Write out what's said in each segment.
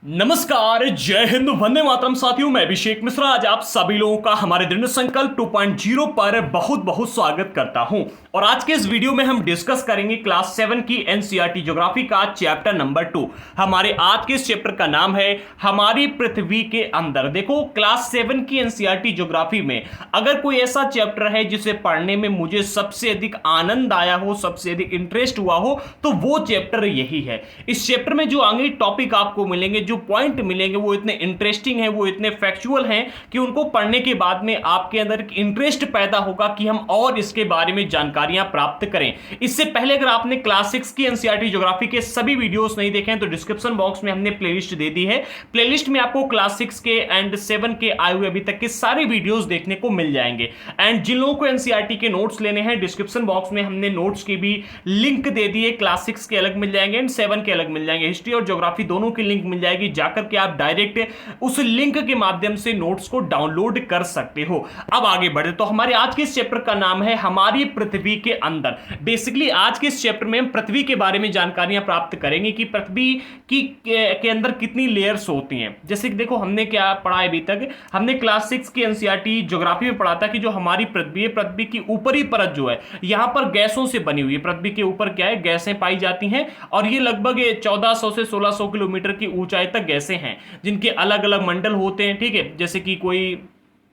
नमस्कार, जय हिंद, वंदे मातरम। साथियों, मैं अभिषेक मिश्रा आज आप सभी लोगों का हमारे दृढ़ संकल्प 2.0 पर बहुत बहुत स्वागत करता हूं। और आज के इस वीडियो में हम डिस्कस करेंगे क्लास 7 की एनसीईआरटी ज्योग्राफी का चैप्टर नंबर 2। हमारे आज के इस चैप्टर का नाम है हमारी पृथ्वी के अंदर। देखो, क्लास 7 की एनसीईआरटी ज्योग्राफी में अगर कोई ऐसा चैप्टर है जिसे पढ़ने में मुझे सबसे अधिक आनंद आया हो, सबसे अधिक इंटरेस्ट हुआ हो, तो वो चैप्टर यही है। इस चैप्टर में जो आगे टॉपिक आपको मिलेंगे, जो पॉइंट मिलेंगे, वो इतने इंटरेस्टिंग हैं, वो इतने फैक्चुअल हैं कि उनको पढ़ने के बाद में आपके अंदर एक इंटरेस्ट पैदा होगा कि हम और इसके बारे में जानकारियां प्राप्त करें। इससे पहले अगर आपने क्लास 6 की एनसीईआरटी ज्योग्राफी के सभी वीडियोस नहीं देखे हैं तो डिस्क्रिप्शन बॉक्स में हमने प्लेलिस्ट दे दी है। प्लेलिस्ट में आपको क्लास 6 के एंड 7 के आए हुए अभी तक के सारे वीडियोस देखने को मिल जाएंगे। एंड जिन लोगों को एनसीईआरटी के नोट्स लेने हैं, डिस्क्रिप्शन बॉक्स में हमने नोट्स की भी लिंक दे दी है। क्लास 6 के अलग मिल जाएंगे एंड 7 के अलग मिल जाएंगे। हिस्ट्री और ज्योग्राफी दोनों की लिंक मिल जाएगी, जाकर के आप डायरेक्ट उस लिंक के माध्यम से नोट्स को डाउनलोड कर सकते हो। अब आगे बढ़े तो हमारे आज के इस चैप्टर का नाम है हमारी पृथ्वी के अंदर। बेसिकली आज के इस चैप्टर में हम पृथ्वी के बारे में जानकारियां प्राप्त करेंगे कि पृथ्वी की के अंदर कितनी लेयर्स होती हैं। जैसे कि देखो, हमने क्या पढ़ा है अभी तक, हमने क्लास 6 की एनसीईआरटी ज्योग्राफी में पढ़ा था कि जो हमारी पृथ्वी है, पृथ्वी की ऊपरी परत जो है यहां पर गैसों से बनी हुई है। पृथ्वी के ऊपर क्या है, गैसें पाई जाती हैं और ये लगभग 1400 से 1600 किलोमीटर की ऊंचाई तक गैसें हैं जिनके अलग अलग मंडल होते हैं। ठीक है, जैसे कि कोई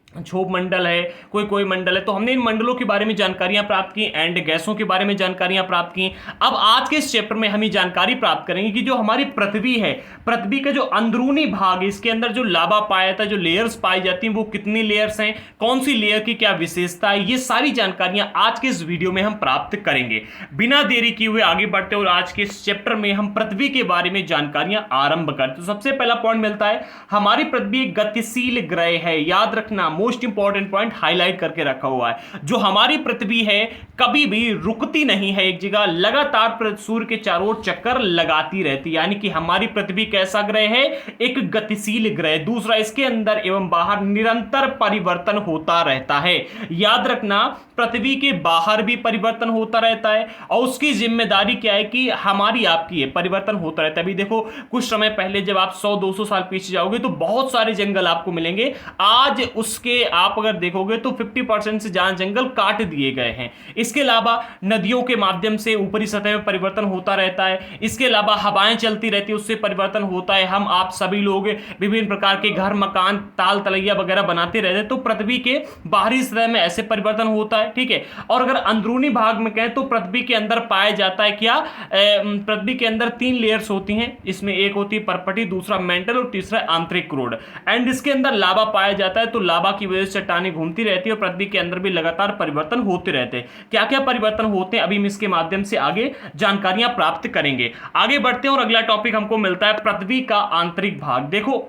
क्षोभ मंडल है, कोई मंडल है। तो हमने इन मंडलों के बारे में जानकारियां प्राप्त की एंड गैसों के बारे में जानकारियां प्राप्त की। अब आज के इस चैप्टर में हम ये जानकारी प्राप्त करेंगे कि जो हमारी पृथ्वी है, पृथ्वी का जो अंदरूनी भाग, इसके अंदर जो लावा पाया जाता है, जो लेयर्स पाई जाती हैं, वो कितनी लेयर्स हैं, कौन सी लेयर की क्या विशेषता है, ये सारी जानकारियां आज के इस वीडियो में हम प्राप्त करेंगे। बिना देरी किए हुए आगे बढ़ते और आज के इस चैप्टर में हम पृथ्वी के बारे में जानकारियां आरंभ करते। तो सबसे पहला पॉइंट मिलता है, हमारी पृथ्वी एक गतिशील ग्रह है। याद रखना, मोस्ट इंपॉर्टेंट पॉइंट हाईलाइट करके रखा हुआ है। जो हमारी पृथ्वी है कभी भी रुकती नहीं है एक जगह, लगातार सूर्य के चारों ओर चक्कर लगाती रहती। यानी कि हमारी पृथ्वी कैसा ग्रह है, एक गतिशील ग्रह। दूसरा, इसके अंदर एवं बाहर निरंतर परिवर्तन होता रहता है। याद रखना, पृथ्वी के बाहर भी परिवर्तन होता रहता है और उसकी जिम्मेदारी क्या है कि हमारी आपकी है, परिवर्तन होता रहता है। अभी देखो, कुछ समय पहले जब आप 100-200 साल पीछे जाओगे तो बहुत सारे जंगल आपको मिलेंगे। आज उसके आप अगर देखोगे तो 50% से ज्यादा जंगल काट दिए गए हैं। इसके अलावा नदियों के माध्यम से ऊपरी सतह में परिवर्तन होता रहता है। इसके अलावा हवाएं चलती रहती है, उससे परिवर्तन होता है। हम आप सभी लोग विभिन्न प्रकार के घर, मकान, ताल तलैया वगैरह बनाते रहते हैं, तो पृथ्वी के बाहरी सतह में ऐसे परिवर्तन होता है। ठीक है, और अगर अंदरूनी भाग में कहें तो पृथ्वी के अंदर पाया जाता है क्या, पृथ्वी के अंदर 3 लेयर्स होती हैं। इसमें एक होती है परपटी, दूसरा मेंटल और तीसरा आंतरिक क्रोड। एंड इसके अंदर लावा पाया जाता है, तो लावा की वजह से चट्टानें घूमती रहती है और पृथ्वी के अंदर भी लगातार परिवर्तन होते रहते हैं। क्या क्या परिवर्तन होते हैं, अभी हम इसके माध्यम से आगे जानकारियां प्राप्त करेंगे। आगे बढ़ते हैं और अगला टॉपिक हमको मिलता है पृथ्वी का आंतरिक भाग। देखो,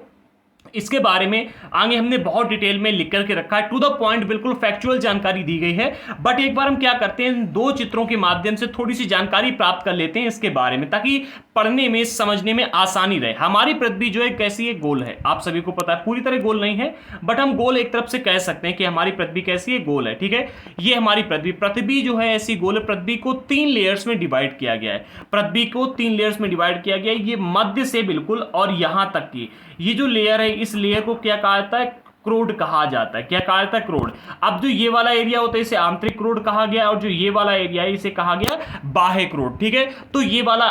इसके बारे में आगे हमने बहुत डिटेल में लिख करके रखा है, टू द पॉइंट, बिल्कुल फैक्चुअल जानकारी दी गई है। बट एक बार हम क्या करते हैं, इन 2 चित्रों के माध्यम से थोड़ी सी जानकारी प्राप्त कर लेते हैं इसके बारे में, ताकि पढ़ने में, समझने में आसानी रहे। हमारी पृथ्वी जो है कैसी है, गोल है। आप सभी को पता है, पूरी तरह गोल नहीं है, बट हम गोल एक तरफ से कह सकते हैं कि हमारी पृथ्वी कैसी है, गोल है। ठीक है, ये हमारी पृथ्वी जो है ऐसी गोल है। पृथ्वी को 3 लेयर्स में डिवाइड किया गया है। पृथ्वी को 3 लेयर्स में डिवाइड किया गया है, ये मध्य से बिल्कुल और यहां तक की ये जो लेयर है, इस लेयर को क्या कहा जाता है, क्रोड कहा जाता है। क्या कहा जाता है, क्रोड। अब जो ये वाला एरिया होता है इसे आंतरिक क्रोड कहा गया और जो ये वाला एरिया है इसे कहा गया बाह्य क्रोड। ठीक है, तो ये वाला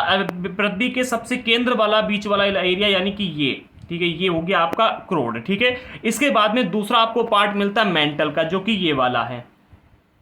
पृथ्वी के सबसे केंद्र वाला बीच वाला एरिया यानी कि ये, ठीक है, ये हो गया आपका क्रोड। ठीक है, इसके बाद में दूसरा आपको पार्ट मिलता है मेंटल का, जो कि ये वाला है,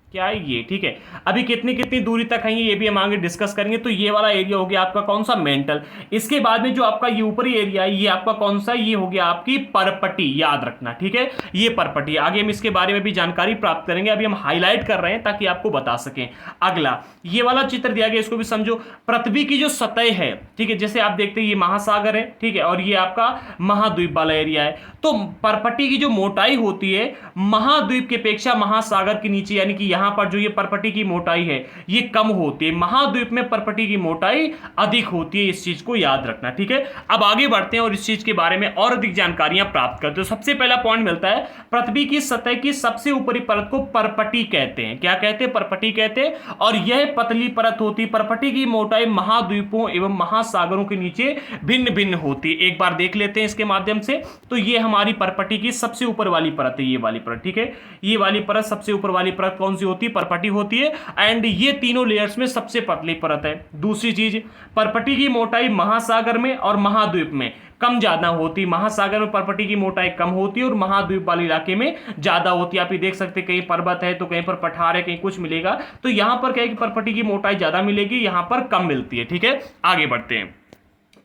क्या है ये। ठीक है, अभी कितनी कितनी दूरी तक है ये भी हम आगे डिस्कस करेंगे। तो ये वाला एरिया हो गया आपका कौन सा, मेंटल। इसके बाद में जो आपका ये ऊपरी एरिया है, ये आपका कौन सा, ये हो गया आपकी परपटी। याद रखना, ठीक है, ये परपटी। आगे हम इसके बारे में भी जानकारी प्राप्त करेंगे, अभी हम हाईलाइट कर रहे हैं ताकि आपको बता सकें। अगला ये वाला चित्र दिया गया, इसको भी समझो। पृथ्वी की जो सतह है, ठीक है, जैसे आप देखते हैं ये महासागर है, ठीक है, और ये आपका महाद्वीप वाला एरिया है। तो परपटी की जो मोटाई होती है महाद्वीप की अपेक्षा महासागर के नीचे, यानी कि यहां पर जो ये परपटी की मोटाई है ये कम होती है, महाद्वीप में परपटी की मोटाई अधिक होती है, इस चीज को याद रखना। ठीक है, अब आगे बढ़ते हैं और इस चीज के बारे में और अधिक जानकारियां प्राप्त करते हैं। सबसे पहला पॉइंट मिलता है, पृथ्वी की सतह की सबसे ऊपरी परत को परपटी कहते हैं। क्या कहते हैं? परपटी कहते हैं। और यह पतली परत होती है। परपटी की मोटाई महाद्वीपों एवं महासागरों के नीचे भिन्न भिन्न होती है। एक बार देख लेते हैं इसके माध्यम से। तो ये हमारी परपटी की सबसे ऊपर वाली परत है, ये वाली परत। ठीक है, ये वाली परत, सबसे ऊपर वाली परत कौन सी होती है? परपटी होती है। एंड ये तीनों लेयर्स में सबसे पतली परत है। दूसरी चीज, परपटी की मोटाई महासागर में और महाद्वीप में कम ज्यादा होती है। महासागर में परपटी की मोटाई कम होती है और महाद्वीप वाले इलाके में ज्यादा होती है। आप ये देख सकते हैं, कहीं पर्वत है तो कहीं पर पठार है, कहीं कुछ मिलेगा। तो यहां पर क्या है कि परपटी की मोटाई ज्यादा मिलेगी, यहां पर कम मिलती है। ठीक है, आगे बढ़ते हैं।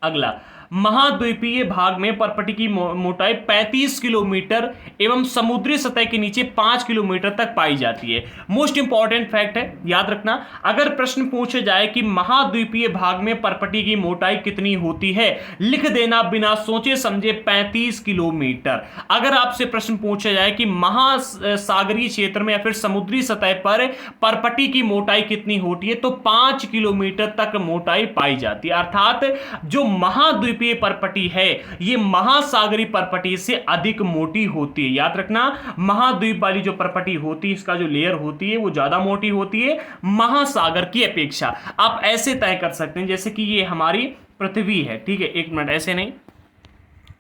अगला, महाद्वीपीय भाग में परपटी की मोटाई 35 किलोमीटर एवं समुद्री सतह के नीचे 5 किलोमीटर तक पाई जाती है। मोस्ट इंपॉर्टेंट फैक्ट है, याद रखना। अगर प्रश्न पूछे जाए कि महाद्वीपीय भाग में परपटी की मोटाई कितनी होती है, लिख देना बिना सोचे समझे 35 किलोमीटर। अगर आपसे प्रश्न पूछा जाए कि महासागरीय क्षेत्र में या फिर समुद्री सतह पर परपटी की मोटाई कितनी होती है, तो 5 किलोमीटर तक मोटाई पाई जाती है। अर्थात जो महाद्वीपीय परपटी है ये महासागरीय परपटी से अधिक मोटी होती है। याद रखना, महाद्वीप वाली जो परपटी होती है, इसका जो लेयर होती है वो ज्यादा मोटी होती है महासागर की अपेक्षा। आप ऐसे तय कर सकते हैं जैसे कि ये हमारी पृथ्वी है। ठीक है, एक मिनट, ऐसे नहीं,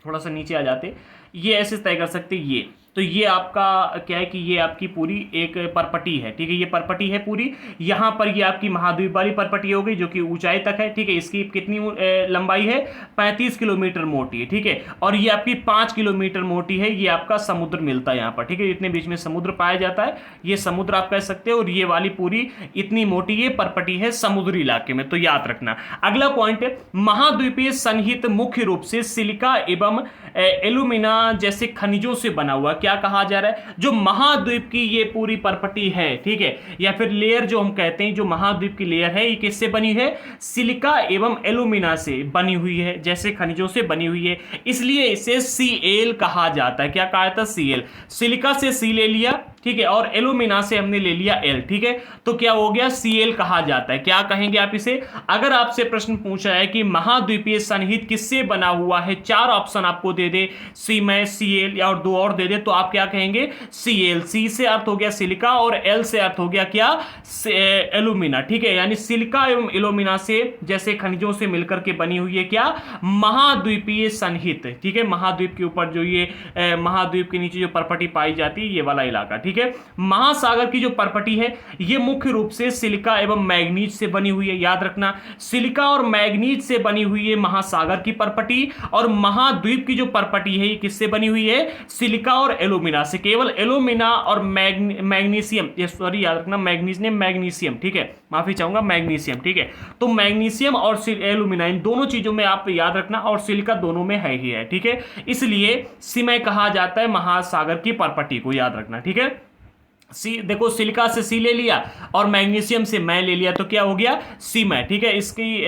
थोड़ा सा नीचे आ जाते, ये ऐसे तय कर सकते हैं। ये तो ये आपका क्या है कि ये आपकी पूरी एक परपटी है। ठीक है, ये परपटी है पूरी। यहां पर ये आपकी महाद्वीप वाली परपटी हो गई जो कि ऊंचाई तक है। ठीक है, इसकी कितनी लंबाई है? 35 किलोमीटर मोटी है। ठीक है, और ये आपकी 5 किलोमीटर मोटी है। ये आपका समुद्र मिलता है यहां पर। ठीक है, इतने बीच में समुद्र पाया जाता है, ये समुद्र आप कह सकते हो। और ये वाली पूरी इतनी मोटी ये परपटी है समुद्री इलाके में, तो याद रखना। अगला पॉइंट है, महाद्वीपीय सन्निहित मुख्य रूप से सिलिका एवं एल्यूमिना जैसे खनिजों से बना हुआ। क्या कहा जा रहा है? जो महाद्वीप की ये पूरी परपटी है, ठीक है, या फिर लेयर जो हम कहते हैं, जो महाद्वीप की लेयर है, ये किससे बनी है? सिलिका एवं एल्यूमिना से बनी हुई है, जैसे खनिजों से बनी हुई है। इसलिए इसे सीएल कहा जाता है। क्या कहा जाता है? सीएल। सिलिका से सी ले लिया, ठीक है, और एल्यूमिना से हमने ले लिया एल। ठीक है, तो क्या हो गया? सीएल कहा जाता है। क्या कहेंगे आप इसे? अगर आपसे प्रश्न पूछा है कि महाद्वीपीय सन्निहित किससे बना हुआ है, 4 ऑप्शन आपको दे दे, सी में सीएल या और 2 और दे दे, तो आप क्या कहेंगे? सीएल। सी से अर्थ हो गया सिलिका और एल से अर्थ हो गया क्या? एल्यूमिना। ठीक है, यानी सिलिका एवं एल्यूमिना से जैसे खनिजों से मिलकर के बनी हुई है क्या? महाद्वीपीय सन्निहित। ठीक है, महाद्वीप के ऊपर जो ये महाद्वीप के नीचे जो परपटी पाई जाती है, ये वाला इलाका। ठीक है, महासागर की जो परपटी है ये मुख्य रूप से सिलिका एवं मैग्नीज से बनी हुई है। याद रखना, सिलिका और मैग्नीज से बनी हुई है महासागर की परपटी, और महाद्वीप की जो परपटी है ये किससे बनी हुई है? सिलिका और एल्यूमिना से। केवल एल्यूमिना और मैग्नीशियम, ये सॉरी याद रखना, मैग्नीज ने मैग्नीशियम, ठीक है, माफी चाहूंगा, मैग्नीशियम। ठीक है, तो मैग्नीशियम और एल्यूमिना, इन दोनों चीजों में आप याद रखना, और सिलिका दोनों में है ही है। ठीक है, इसलिए सीमय कहा जाता है महासागर की परपटी को, याद रखना। ठीक है, सी, देखो सिलिका से सी ले लिया और मैग्नीशियम से मैं ले लिया, तो क्या हो गया? सीमय। ठीक है, इसकी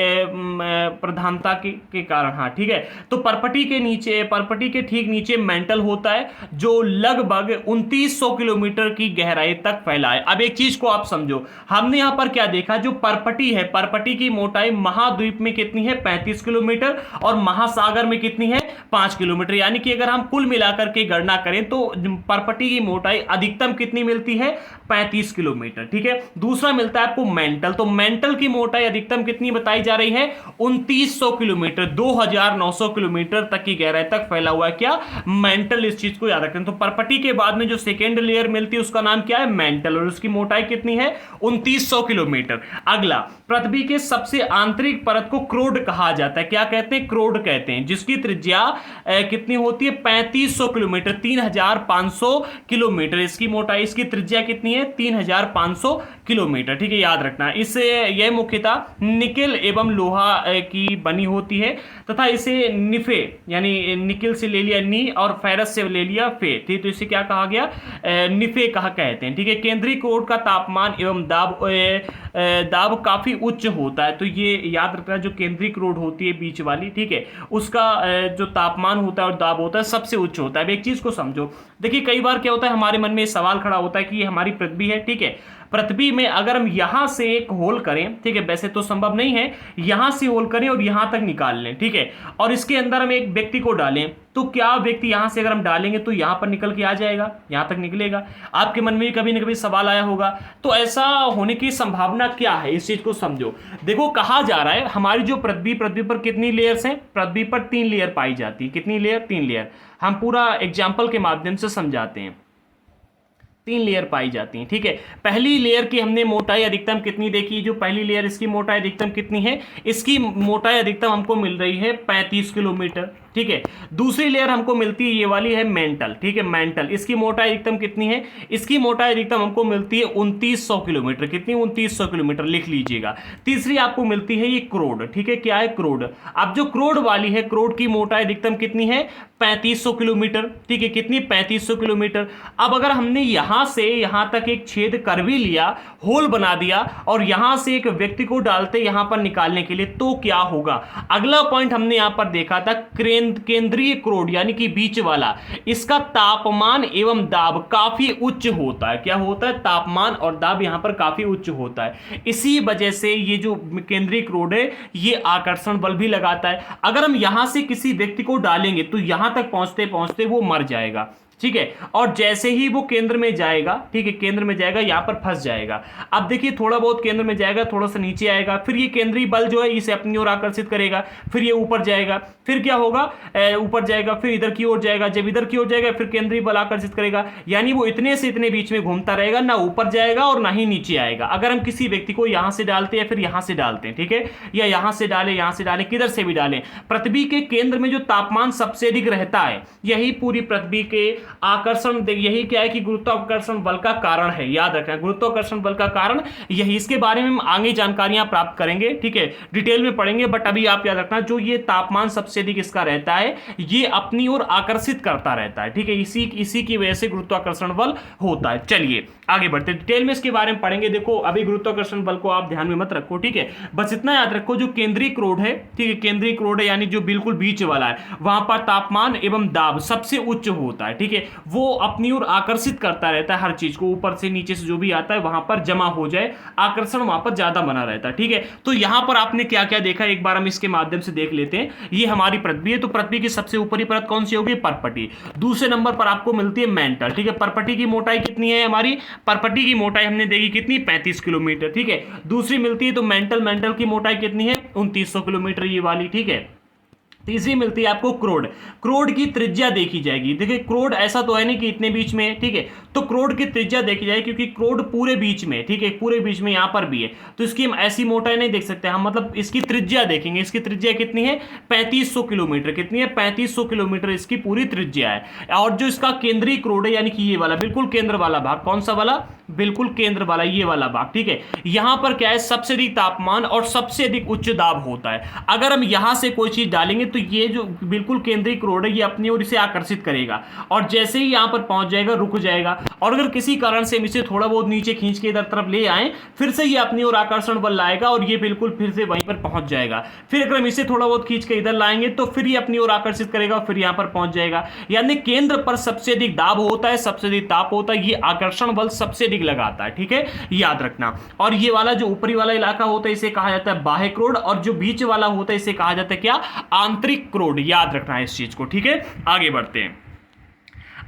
प्रधानता के कारण। हाँ, ठीक है, तो परपटी के नीचे, परपटी के ठीक नीचे मेंटल होता है जो लगभग 2900 किलोमीटर की गहराई तक फैला है। अब एक चीज को आप समझो, हमने यहां पर क्या देखा? जो परपटी है, परपटी की मोटाई महाद्वीप में कितनी है? 35 किलोमीटर, और महासागर में कितनी है? 5 किलोमीटर। यानी कि अगर हम कुल मिलाकर के गणना करें तो परपटी की मोटाई अधिकतम कितनी मिलती है? 35 किलोमीटर। ठीक है, दूसरा मिलता है आपको मेंटल। तो मेंटल की मोटाई अधिकतम कितनी बताई जा रही है? 2900 किलोमीटर, 2900 किलोमीटर तक की गहराई तक फैला हुआ है क्या? मेंटल। इस चीज को याद रखें। तो परपटी के बाद में जो सेकेंड लेयर मिलती है उसका नाम क्या है? मेंटल, और उसकी मोटाई कितनी है? 2900 किलोमीटर। अगला, पृथ्वी के सबसे आंतरिक परत को क्रोड कहा जाता है। क्या कहते हैं? क्रोड कहते हैं, जिसकी त्रिज्या कितनी होती है? 3500 किलोमीटर, 3500 किलोमीटर इसकी मोटाई। इसकी त्रिज्या कितनी है? 3500 किलोमीटर। ठीक है, याद रखना। इसे यह मुख्यतः निकेल एवं लोहा की बनी होती है, तथा इसे निफे, यानी निकेल से ले लिया नी और फेरस से ले लिया फे, ठीक, तो इसे क्या कहा गया? निफे कहा कहते हैं। ठीक है, केंद्रीय क्रोड का तापमान एवं दाब काफी उच्च होता है। तो ये याद रखना, जो केंद्रीय क्रोड होती है बीच वाली, ठीक है, उसका जो तापमान होता है और दाब होता है सबसे उच्च होता है। अब एक चीज को समझो, देखिए कई बार क्या होता है, हमारे मन में सवाल खड़ा होता है कि ये हमारी पृथ्वी है, ठीक है, पृथ्वी में अगर हम यहां से एक होल करें, ठीक है, वैसे तो संभव नहीं है, यहां से होल करें और यहां तक निकाल लें, ठीक है, और इसके अंदर हम एक व्यक्ति को डालें, तो क्या व्यक्ति यहां से अगर हम डालेंगे तो यहां पर निकल के आ जाएगा, यहां तक निकलेगा? आपके मन में भी कभी ना कभी सवाल आया होगा। तो ऐसा होने की संभावना क्या है, इस चीज को समझो। देखो, कहा जा रहा है हमारी जो पृथ्वी पर कितनी लेयर्स हैं? पृथ्वी पर 3 लेयर पाई जाती है। कितनी लेयर? 3 लेयर। हम पूरा एग्जाम्पल के माध्यम से समझाते हैं। 3 लेयर पाई जाती हैं, ठीक है। पहली लेयर की हमने मोटाई अधिकतम कितनी देखी? जो पहली लेयर, इसकी मोटाई अधिकतम कितनी है? इसकी मोटाई अधिकतम हमको मिल रही है 35 किलोमीटर, ठीक है। दूसरी लेयर हमको मिलती है, ये वाली है मेंटल, ठीक है, मेंटल। इसकी मोटाई अधिकतम कितनी है? इसकी मोटाई अधिकतम हमको मिलती है 2900 किलोमीटर। कितनी? 2900 किलोमीटर, लिख लीजिएगा। तीसरी आपको मिलती है ये क्रोड, ठीक है। क्या है? क्रोड। अब जो क्रोड वाली है, क्रोड की मोटाई अधिकतम कितनी है? 3500 किलोमीटर, ठीक है। कितनी? 3500 किलोमीटर। अब अगर हमने यहां से यहां तक एक छेद कर भी लिया, होल बना दिया, और यहां से एक व्यक्ति को डालते यहां पर निकालने के लिए, तो क्या होगा? अगला पॉइंट हमने यहां पर देखा था, केंद्रीय क्रोड यानी कि बीच वाला, इसका तापमान एवं दाब काफी उच्च होता है। क्या होता है? तापमान और दाब यहां पर काफी उच्च होता है। इसी वजह से ये जो केंद्रीय क्रोड है, ये आकर्षण बल भी लगाता है। अगर हम यहां से किसी व्यक्ति को डालेंगे तो यहां तक पहुंचते पहुंचते वो मर जाएगा, ठीक है। और जैसे ही वो केंद्र में जाएगा, ठीक है, केंद्र में जाएगा, यहां पर फंस जाएगा। अब देखिए, थोड़ा बहुत केंद्र में जाएगा, थोड़ा सा नीचे आएगा, फिर ये केंद्रीय बल जो है इसे अपनी ओर आकर्षित करेगा, फिर ये ऊपर जाएगा, फिर क्या होगा? ऊपर जाएगा, फिर इधर की ओर जाएगा, जब इधर की ओर जाएगा फिर केंद्रीय बल आकर्षित करेगा, यानी वो इतने से इतने बीच में घूमता रहेगा, ना ऊपर जाएगा और ना ही नीचे आएगा। अगर हम किसी व्यक्ति को यहां से डालते हैं, फिर यहां से डालते हैं, ठीक है, या यहां से डालें, किधर से भी डालें, पृथ्वी के केंद्र में जो तापमान सबसे अधिक रहता है, यही पूरी पृथ्वी के आकर्षण, यही क्या है कि गुरुत्वाकर्षण बल का कारण है। याद रखना, गुरुत्वाकर्षण बल का कारण यही। इसके बारे में हम आगे जानकारियां प्राप्त करेंगे, ठीक है, डिटेल में पढ़ेंगे, बट अभी आप याद रखना, जो ये तापमान सबसे अधिक इसका रहता है, ये अपनी ओर आकर्षित करता रहता है, ठीक है। इसी की वजह से गुरुत्वाकर्षण बल होता है। चलिए आगे बढ़ते, डिटेल में इसके बारे में पढ़ेंगे। देखो, अभी गुरुत्वाकर्षण बल को आप ध्यान में मत रखो, ठीक है, बस इतना याद रखो, जो केंद्रीय क्रोड है, ठीक है, केंद्रीय क्रोड है यानी जो बिल्कुल बीच वाला है, वहां पर तापमान एवं दाब सबसे उच्च होता है, ठीक है। वो अपनी ओर आकर्षित करता रहता है हर चीज को, ऊपर से नीचे से जो भी आता है वहां पर जमा हो जाए, आकर्षण वहां पर ज्यादा बना रहता है, ठीक है। तो यहां पर आपने क्या क्या देखा, एक बार हम इसके माध्यम से देख लेते हैं। ये हमारी पृथ्वी है, तो पृथ्वी की सबसे ऊपरी परत कौन सी होगी? पर्पटी। दूसरे नंबर पर आपको मिलती है मेंटल, ठीक है। पर्पटी की मोटाई कितनी है हमारी? पर्पटी की मोटाई हमने देखी कितनी? 35 किलोमीटर, ठीक है। दूसरी मिलती है तो मेंटल की मोटाई कितनी है? 2900 किलोमीटर, ये वाली, ठीक है। तीसरी मिलती है आपको क्रोड। क्रोड की त्रिज्या देखी जाएगी। देखिए, क्रोड ऐसा तो है नहीं कि इतने बीच में, ठीक है, तो क्रोड की त्रिज्या देखी जाएगी, क्योंकि क्रोड पूरे बीच में, ठीक है, पूरे बीच में यहां पर भी है, तो इसकी हम ऐसी मोटाई नहीं देख सकते हम, मतलब इसकी त्रिज्या देखेंगे। इसकी त्रिज्या कितनी है? 3500 किलोमीटर। कितनी है? 3500 किलोमीटर इसकी पूरी त्रिज्या है। और जो इसका केंद्रीय क्रोड है, यानी कि ये वाला बिल्कुल केंद्र वाला भाग, कौन सा वाला? बिल्कुल केंद्र वाला, ये वाला भाग, ठीक है। यहां पर क्या है? सबसे अधिक तापमान और सबसे अधिक उच्च दाब होता है। अगर हम यहां से कोई चीज डालेंगे तो ये जो बिल्कुल केंद्रीय क्रोड है, ये अपनी ओर इसे आकर्षित करेगा, और जैसे ही यहां पर पहुंच जाएगा, रुक जाएगा। और अगर किसी कारण से हम इसे थोड़ा बहुत नीचे खींच के इधर तरफ ले आए, फिर से ये अपनी ओर आकर्षण बल लाएगा और ये बिल्कुल फिर से वहीं पर पहुंच जाएगा। फिर अगर हम इसे थोड़ा बहुत खींच के इधर लाएंगे तो फिर ये अपनी ओर आकर्षित करेगा, फिर यहां पर पहुंच जाएगा। यानी केंद्र पर सबसे अधिक दाब होता है, सबसे अधिक ताप होता है, ये आकर्षण बल सबसे अधिक लगाता है, ठीक है, याद रखना। और ये वाला जो ऊपरी वाला इलाका होता है, इसे कहा जाता है बाह्य क्रोड, और जो बीच वाला होता है इसे कहा जाता है क्या? आंतरिक क्रोड। याद रखना है इस चीज को, ठीक है। आगे बढ़ते हैं।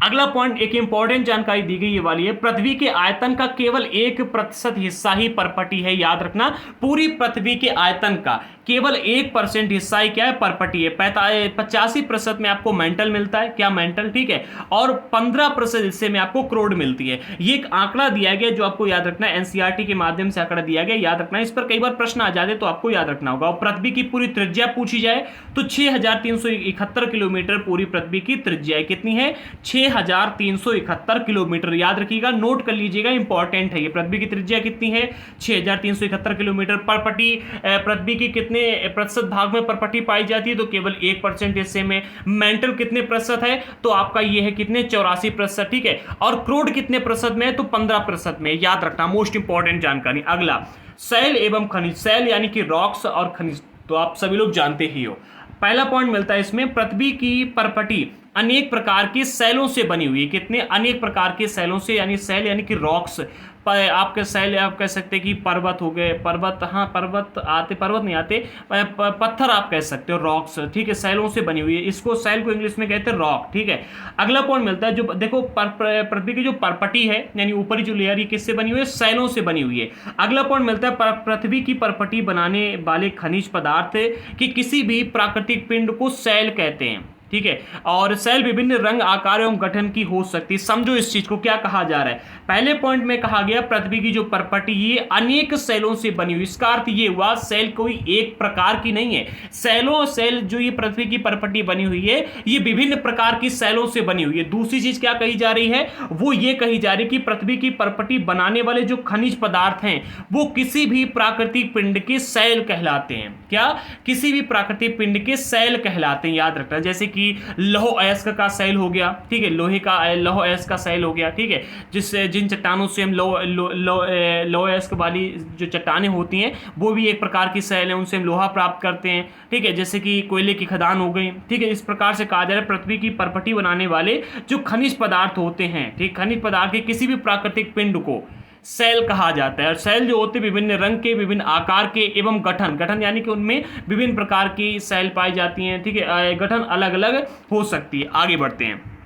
अगला पॉइंट, एक इंपॉर्टेंट जानकारी दी गई, ये वाली है, पृथ्वी के आयतन का केवल 1% हिस्सा ही पर्पटी है। याद रखना, पूरी पृथ्वी के आयतन का केवल 1% हिस्सा ही क्या है? पर्पटी है। 85% में आपको मेंटल मिलता है, क्या? मेंटल, ठीक है, और 15% हिस्से में आपको क्रोड मिलती है। ये एक आंकड़ा दिया गया जो आपको याद रखना है, एनसीईआरटी के माध्यम से आंकड़ा दिया गया, याद रखना। इस पर कई बार प्रश्न आ जाते तो आपको याद रखना होगा। और पृथ्वी की पूरी त्रिज्या पूछी जाए तो 6371 किलोमीटर पूरी पृथ्वी की त्रिज्या है। कितनी है? 6371 किलोमीटर। याद रखिएगा, नोट कर लीजिएगा, इंपॉर्टेंट है ये। पृथ्वी की त्रिज्या कितनी है? 6371 किलोमीटर। पर्पटी पृथ्वी की कितने प्रतिशत भाग में पर्पटी पाई जाती है? तो केवल 1% हिस्से में। मेंटल कितने प्रतिशत है? तो आपका ये है कितने? 84%, ठीक है। और क्रोड कितने प्रतिशत में है? तो 15% में। याद रखना, मोस्ट इंपॉर्टेंट जानकारी। अगला, सेल एवं खनिज। सेल यानी कि रॉक्स और खनिज तो आप सभी लोग जानते ही हो। पहला पॉइंट मिलता है इसमें, पृथ्वी की पर्पटी अनेक प्रकार के सेलों से बनी हुई है। कितने? अनेक प्रकार के सेलों से, यानी सेल यानी कि रॉक्स, आप कह शैल, आप कह सकते हैं कि पर्वत हो गए, पर्वत, हाँ पर्वत आते, पर्वत नहीं आते, पत्थर आप कह सकते हो, रॉक्स, ठीक है, शैलों से बनी हुई है, इसको शैल को इंग्लिश में कहते हैं रॉक, ठीक है। अगला पॉइंट मिलता है, जो देखो पृथ्वी की जो परपटी है यानी ऊपरी जो लेयर, ये किससे बनी हुई है, शैलों से बनी हुई है। अगला पॉइंट मिलता है, पृथ्वी की परपटी बनाने वाले खनिज पदार्थ कि किसी भी प्राकृतिक पिंड को शैल कहते हैं, ठीक है। और शैल विभिन्न रंग, आकार एवं गठन की हो सकती है। समझो इस चीज को क्या कहा जा रहा है। पहले पॉइंट में कहा गया पृथ्वी की जो परपटी ये अनेक शैलों से बनी हुई, इसका अर्थ ये हुआ शैल कोई एक प्रकार की नहीं है। शैल जो ये पृथ्वी की परपटी बनी हुई है ये विभिन्न प्रकार की शैलों से बनी हुई है। दूसरी चीज क्या कही जा रही है, वो ये कही जा रही है कि पृथ्वी की परपटी बनाने वाले जो खनिज पदार्थ हैं वो किसी भी प्राकृतिक पिंड के शैल कहलाते हैं। क्या, किसी भी प्राकृतिक पिंड के शैल कहलाते हैं, याद रखना। जैसे कि लौह अयस्क का शैल हो गया, ठीक है, लौह अयस्क का शैल हो गया, ठीक है, जिससे जिन चट्टानों से हम लौह अयस्क वाली जो चट्टानें होती हैं वो भी एक प्रकार की शैल है, उनसे हम लोहा प्राप्त करते हैं, ठीक है, जैसे कि कोयले की खदान हो गई, ठीक है। इस प्रकार से कहा जा रहा है पृथ्वी की परपटी बनाने वाले जो खनिज पदार्थ होते हैं, ठीक, खनिज पदार्थ के किसी भी प्राकृतिक पिंड को शैल कहा जाता है। और शैल जो होते हैं विभिन्न रंग के, विभिन्न आकार के एवं गठन यानी कि उनमें विभिन्न प्रकार की शैल पाई जाती हैं, ठीक है, गठन अलग अलग हो सकती है। आगे बढ़ते हैं।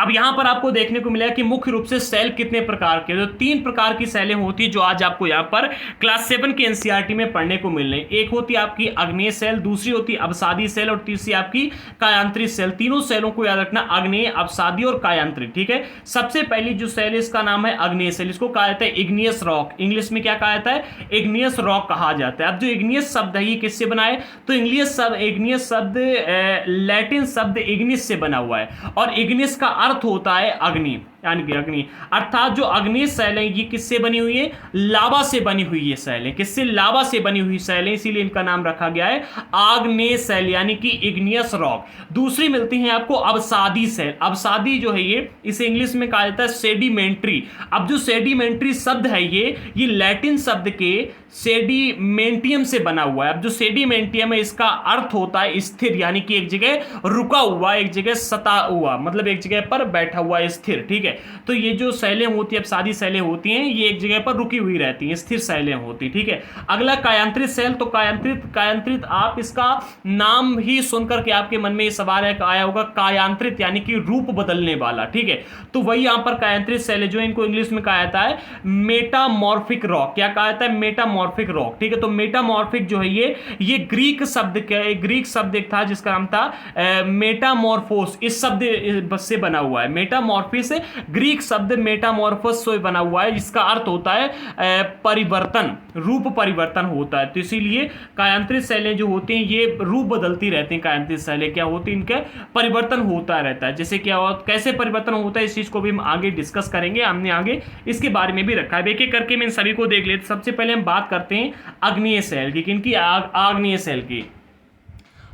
अब यहां पर आपको देखने को मिला कि मुख्य रूप से शैल कितने प्रकार के, तो 3 प्रकार की शैलें होती है जो आज आपको यहां पर क्लास 7 के एनसीईआरटी में पढ़ने को मिल रही है। एक होती है आपकी आग्नेय शैल, दूसरी होती है अवसादी शैल और तीसरी आपकी कायांतरित शैल। तीनों शैलों को याद रखना, आग्नेय, अवसादी और कायांतरित, ठीक है। सबसे पहली जो शैल है इसका नाम है आग्नेय शैल, इसको कहा जाता है इग्नियस रॉक, इंग्लिश में क्या कहा जाता है, इग्नियस रॉक कहा जाता है। अब जो इग्नियस शब्द है ये किससे बना है, तो इग्नियस शब्द लैटिन शब्द इग्निस से बना हुआ है और इग्निस का अर्थ होता है अग्नि, यानी कि अग्नि, अर्थात जो अग्नि शैल है ये किससे बनी हुई है, लावा से बनी हुई है शैल है, किससे, लावा से बनी हुई शैल है, इसीलिए इनका नाम रखा गया है आग्नेय शैल यानी कि इग्नियस रॉक। दूसरी मिलती है आपको अवसादी शैल। अवसादी जो है ये, इसे इंग्लिश में कहा जाता है सेडिमेंट्री। अब जो सेडिमेंट्री शब्द है ये लैटिन शब्द के सेडिमेंटियम से बना हुआ है। अब जो सेडिमेंटियम है इसका अर्थ होता है स्थिर, यानी कि एक जगह रुका हुआ, एक जगह सता हुआ, मतलब एक जगह पर बैठा हुआ, स्थिर, ठीक है। तो ये जो शैलें होती है, अब सादी शैलें होती हैं, ये एक जगह पर रुकी हुई रहती हैं, स्थिर शैलें होती, ठीक है। अगला कायांतरित शैल, तो कायांतरित आप इसका नाम ही सुनकर के आपके मन में ये सवाल है आया होगा, कायांतरित यानी कि रूप बदलने वाला, ठीक है। तो वही यहां पर कायांतरित शैल जो इनको इंग्लिश में कहा जाता है मेटामॉर्फिक रॉक। क्या कहा जाता है, मेटामॉर्फिक रॉक, ठीक है। तो मेटामॉर्फिक जो है ये ग्रीक शब्द एक था जिसका नाम था मेटामॉर्फोस, इस शब्द से बना हुआ है। मेटामॉर्फिस ग्रीक शब्द मेटामॉर्फोस से बना हुआ है, जिसका अर्थ होता है परिवर्तन, रूप परिवर्तन होता है। तो इसीलिए कायांतरित शैलें जो होती हैं ये रूप बदलती रहती हैं। कायांतरित शैलें क्या होती हैं, इनका परिवर्तन होता रहता है। जैसे क्या हो, कैसे परिवर्तन होता है, इस चीज को भी हम आगे डिस्कस करेंगे, हमने आगे इसके बारे में भी रखा है। एक एक करके मैं इन सभी को देख लेते। सबसे पहले हम बात करते हैं आग्नेय शैल की, किनकी, आग्नेय शैल की।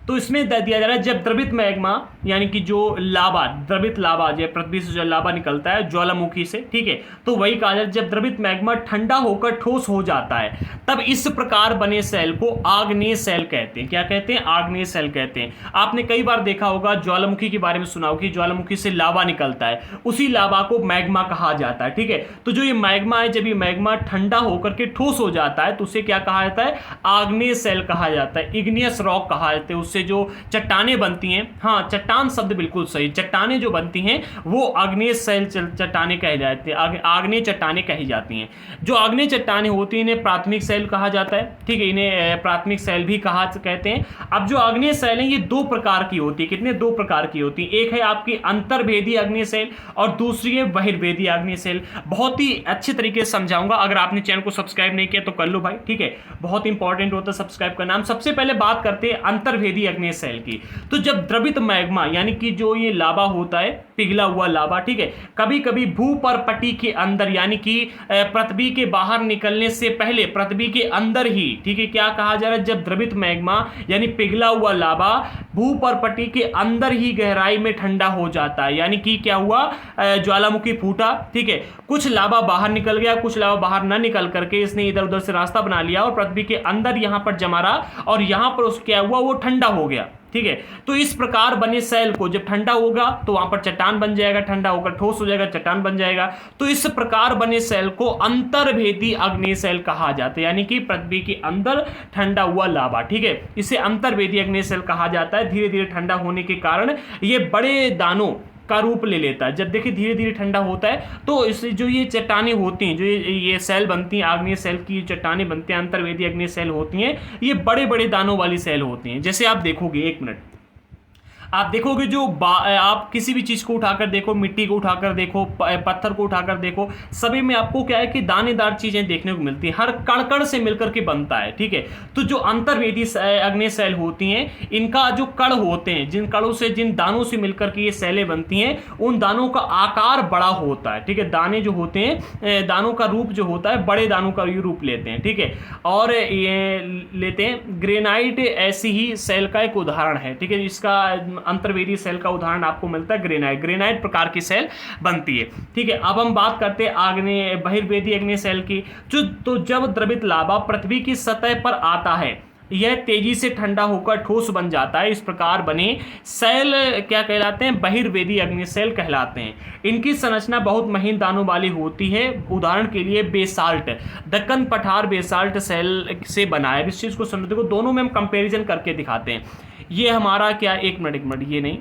तो इसमें दिया जा रहा है जब द्रवित मैग्मा यानी कि जो लावा, द्रवित लावा, जो पृथ्वी से जो लावा निकलता है ज्वालामुखी से, ठीक है, तो वही कहा जाए जब द्रवित मैग्मा ठंडा होकर ठोस हो जाता है तब इस प्रकार बने शैल को आग्नेय शैल कहते हैं। क्या कहते हैं, आग्नेय शैल कहते हैं। आपने कई बार देखा होगा, ज्वालामुखी के बारे में सुना होगा कि ज्वालामुखी से लावा निकलता है, उसी लावा को मैग्मा कहा जाता है, ठीक है। तो जो ये मैग्मा है, जब ये मैग्मा ठंडा होकर के ठोस हो जाता है तो उसे क्या कहा जाता है, आग्नेय शैल कहा जाता है, इग्नियस रॉक कहा जाता है। उससे जो चट्टानें बनती हैं, हाँ चट्टान शब्द बिल्कुल सही, चट्टानें जो बनती हैं वो आग्नेय शैल चट्टानें कही जाती हैं, आग्नेय चट्टानें कही जाती हैं। जो आग्नेय चट्टानें होती हैं इन्हें प्राथमिक शैल कहा जाता है, ठीक है, इन्हें प्राथमिक शैल भी कहते हैं। अब जो आग्नेय शैल है ये 2 प्रकार की होती है। कितने, 2 प्रकार की होती है। एक है आपकी अंतर्भेदी आग्नेय शैल और दूसरी है बहिर्भेदी आग्नेय शैल। बहुत ही अच्छे तरीके से समझाऊंगा, अगर आपने चैनल को सब्सक्राइब नहीं किया तो कर लो भाई, ठीक है, बहुत इंपॉर्टेंट होता है सब्सक्राइब करना। हम सबसे पहले बात करते हैं अंतर्भेदी आग्नेय शैल की। तो जब द्रवित मैग्मा यानी कि जो ये लावा होता है, पिघला हुआ लावा, ठीक है, कभी कभी भूपर्पटी के अंदर यानी कि पृथ्वी के बाहर निकलने से पहले पृथ्वी के अंदर ही, ठीक है, क्या कहा जा रहा है, जब द्रवित मैग्मा यानी पिघला हुआ लावा भूपर्पटी के अंदर ही गहराई में ठंडा हो जाता है, यानी कि क्या हुआ, ज्वालामुखी फूटा, ठीक है, कुछ लावा बाहर निकल गया, कुछ लावा बाहर न निकल करके इसने इधर उधर से रास्ता बना लिया और पृथ्वी के अंदर यहां पर जमा रहा और यहां पर उस क्या हुआ, वो ठंडा हो गया, ठीक है। तो इस प्रकार बने सेल को जब ठंडा होगा तो वहां पर चट्टान बन जाएगा, ठंडा होकर ठोस हो जाएगा, चट्टान बन जाएगा। तो इस प्रकार बने सेल को अंतर्भेदी अग्नेय सेल कहा जाता है, यानी कि पृथ्वी के अंदर ठंडा हुआ लावा, ठीक है, इसे अंतर्भेदी अग्नेय सेल कहा जाता है। धीरे धीरे ठंडा होने के कारण ये बड़े दानों का रूप ले लेता है। जब देखिए धीरे धीरे ठंडा होता है तो इससे जो ये चट्टानें होती हैं, जो ये सेल बनती हैं, आग्नेय सेल की चट्टानें बनती हैं, अंतर्वेदी अग्नेय सेल होती हैं, ये बड़े बड़े दानों वाली सेल होती हैं। जैसे आप देखोगे, एक मिनट, आप देखोगे जो आप किसी भी चीज को उठाकर देखो, मिट्टी को उठाकर देखो, पत्थर को उठाकर देखो, सभी में आपको क्या है कि दानेदार चीजें देखने को मिलती हैं, हर कण से मिलकर के बनता है, ठीक है। तो जो अंतर्वेदी अग्नेय सेल होती हैं, इनका जो कण होते हैं, जिन कणों से, जिन दानों से मिलकर के ये सेलें बनती हैं, उन दानों का आकार बड़ा होता है, ठीक है। दाने जो होते हैं, दानों का रूप जो होता है, बड़े दानों का रूप लेते हैं, ठीक है। और ये लेते हैं ग्रेनाइट, ऐसी ही सेल का एक उदाहरण है, ठीक है। इसका अंतर्वेदी सेल का उदाहरण आपको मिलता है ग्रेनाइट। ग्रेनाइट प्रकार की सेल बनती है, ठीक है। अब हम बात करते हैं आग्नेय बहिर्वेदी अग्नेय सेल की। तो जब द्रवित लावा पृथ्वी की सतह पर आता है, यह तेजी से ठंडा होकर ठोस बन जाता है। इस प्रकार बने सेल क्या कहलाते हैं? बहिर्वेदी अग्नेय सेल कहलाते हैं। इनकी संरचना बहुत महीन दानों वाली होती है। उदाहरण के लिए बेसाल्ट, दक्कन पठार बेसाल्ट सेल से बना है। इस चीज को समझते हो, दोनों में हम कंपैरिजन करके दिखाते हैं। ये हमारा क्या, एक मिनट, ये नहीं,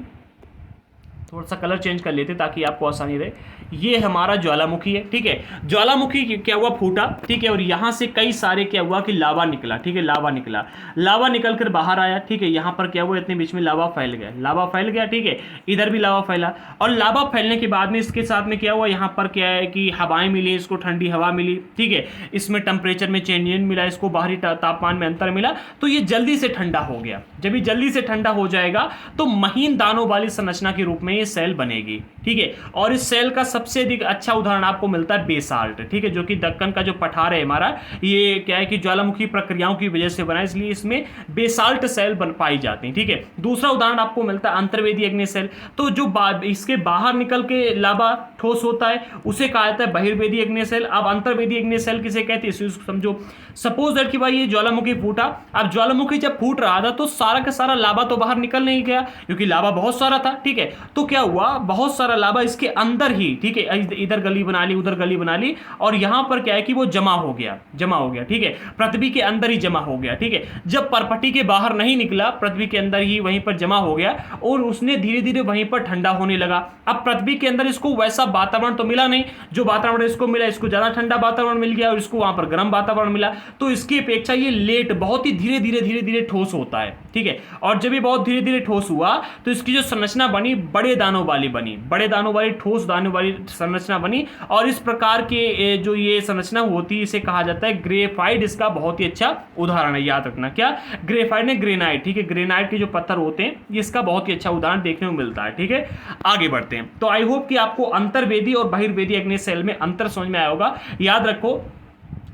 थोड़ा सा कलर चेंज कर लेते ताकि आपको आसानी रहे। ये हमारा ज्वालामुखी है, ठीक है। ज्वालामुखी क्या हुआ, फूटा, ठीक है, और यहां से कई सारे क्या हुआ कि लावा निकला, ठीक है, लावा निकला, लावा निकल कर बाहर आया, ठीक है। यहां पर क्या हुआ, इतने बीच में लावा फैल गया, लावा फैल गया, ठीक है। इधर भी लावा फैला, और लावा फैलने के बाद में इसके साथ में क्या हुआ, यहाँ पर क्या है कि हवाएं मिली, इसको ठंडी हवा मिली, ठीक है। इसमें टेम्परेचर में चेंज मिला, इसको बाहरी तापमान में अंतर मिला, तो ये जल्दी से ठंडा हो गया। जब ये जल्दी से ठंडा हो जाएगा तो महीन दानों वाली संरचना के रूप में ये सेल बनेगी, ठीक है। और इस सेल का सबसे अधिक अच्छा उदाहरण आपको मिलता है बेसाल्ट, ठीक है, जो कि दक्कन का जो पठार है हमारा, ये क्या है कि ज्वालामुखी प्रक्रियाओं की वजह से बना, इसलिए इसमें बेसाल्ट सेल बन पाई जाती हैं, ठीक है। दूसरा उदाहरण आपको मिलता है अंतर्वेदी अग्नेय सेल। तो जो इसके बाहर निकल के लावा ठोस होता है उसे कहा जाता है बहिर्वेदी अग्नेय सेल। अब अंतर्वेदी अग्नेय सेल किसे कहते हैं, इसे समझो। सपोज दैट कि भाई ये ज्वालामुखी फूटा, अब ज्वालामुखी जब फूट रहा था तो सारा का सारा लावा तो बाहर निकल नहीं गया, क्योंकि लावा बहुत सारा था, ठीक है। तो क्या हुआ, बहुत सारा लावा इसके अंदर ही, ठीक है, इधर गली बना ली, उधर गली बना ली, और यहां पर क्या है कि वो जमा हो गया, ठीक है, पृथ्वी के अंदर ही जमा हो गया, ठीक है। जब परपटी के बाहर नहीं निकला, पृथ्वी के अंदर ही वहीं पर जमा हो गया, और उसने धीरे धीरे वहीं पर ठंडा होने लगा। अब पृथ्वी के अंदर इसको वैसा वातावरण तो मिला नहीं, जो वातावरण इसको मिला, इसको ज्यादा ठंडा वातावरण मिल गया और इसको वहां पर गर्म वातावरण मिला, तो इसकी अपेक्षा ये लेट, बहुत ही धीरे धीरे ठोस होता है, ठीक है। और जब ये बहुत धीरे धीरे ठोस हुआ तो इसकी जो संरचना बनी, बड़े दानों वाली बनी, बड़े दानों वाली, ठोस दानों वाली संरचना बनी। और इस प्रकार के जो ये संरचना होती है इसे कहा जाता है ग्रेफाइट। इसका बहुत ही अच्छा उदाहरण है, याद रखना, क्या, ग्रेफाइट ने ग्रेनाइट, ठीक है, ग्रेनाइट के जो पत्थर होते हैं इसका बहुत ही अच्छा उदाहरण देखने को मिलता है, ठीक है। आगे बढ़ते हैं। तो आई होप कि आपको अंतर्वेदी और बहिर्वेदी अग्नेय सेल में अंतर समझ में आया होगा। याद रखो,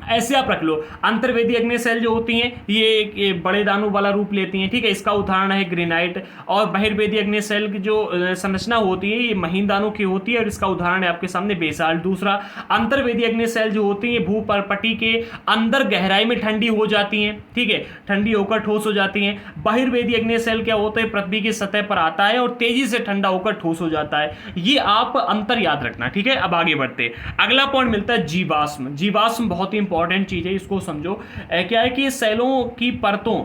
ऐसे आप रख लो, अंतर्वेदी अग्नेय सेल जो होती हैं ये बड़े दानों वाला रूप लेती हैं, ठीक है, इसका उदाहरण है ग्रेनाइट। और बहिर्वेदी अग्नेय सेल की जो संरचना होती है ये महीन दानों की होती है, और इसका उदाहरण है आपके सामने बेसाल्ट। दूसरा, अंतर्वेदी अग्नेय सेल जो होती है भूपर्पटी के अंदर गहराई में ठंडी हो जाती हैं, ठीक है, ठंडी होकर ठोस हो जाती हैं। बहिर्वेदी अग्नेय सेल क्या होता है, पृथ्वी की सतह पर आता है और तेजी से ठंडा होकर ठोस हो जाता है। ये आप अंतर याद रखना, ठीक है। अब आगे बढ़ते, अगला पॉइंट मिलता है जीवाश्म। जीवाश्म बहुत ही इंपॉर्टेंट चीज है, इसको समझो। क्या है कि सेलों की परतों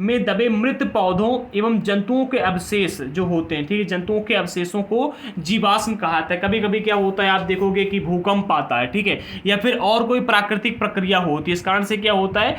में दबे मृत पौधों एवं जंतुओं के अवशेष जो होते हैं, ठीक है, जंतुओं के अवशेषों को जीवाश्म कहा जाता है। कभी कभी क्या होता है, आप देखोगे कि भूकंप आता है, ठीक है, या फिर और कोई प्राकृतिक प्रक्रिया होती है, इस कारण से क्या होता है,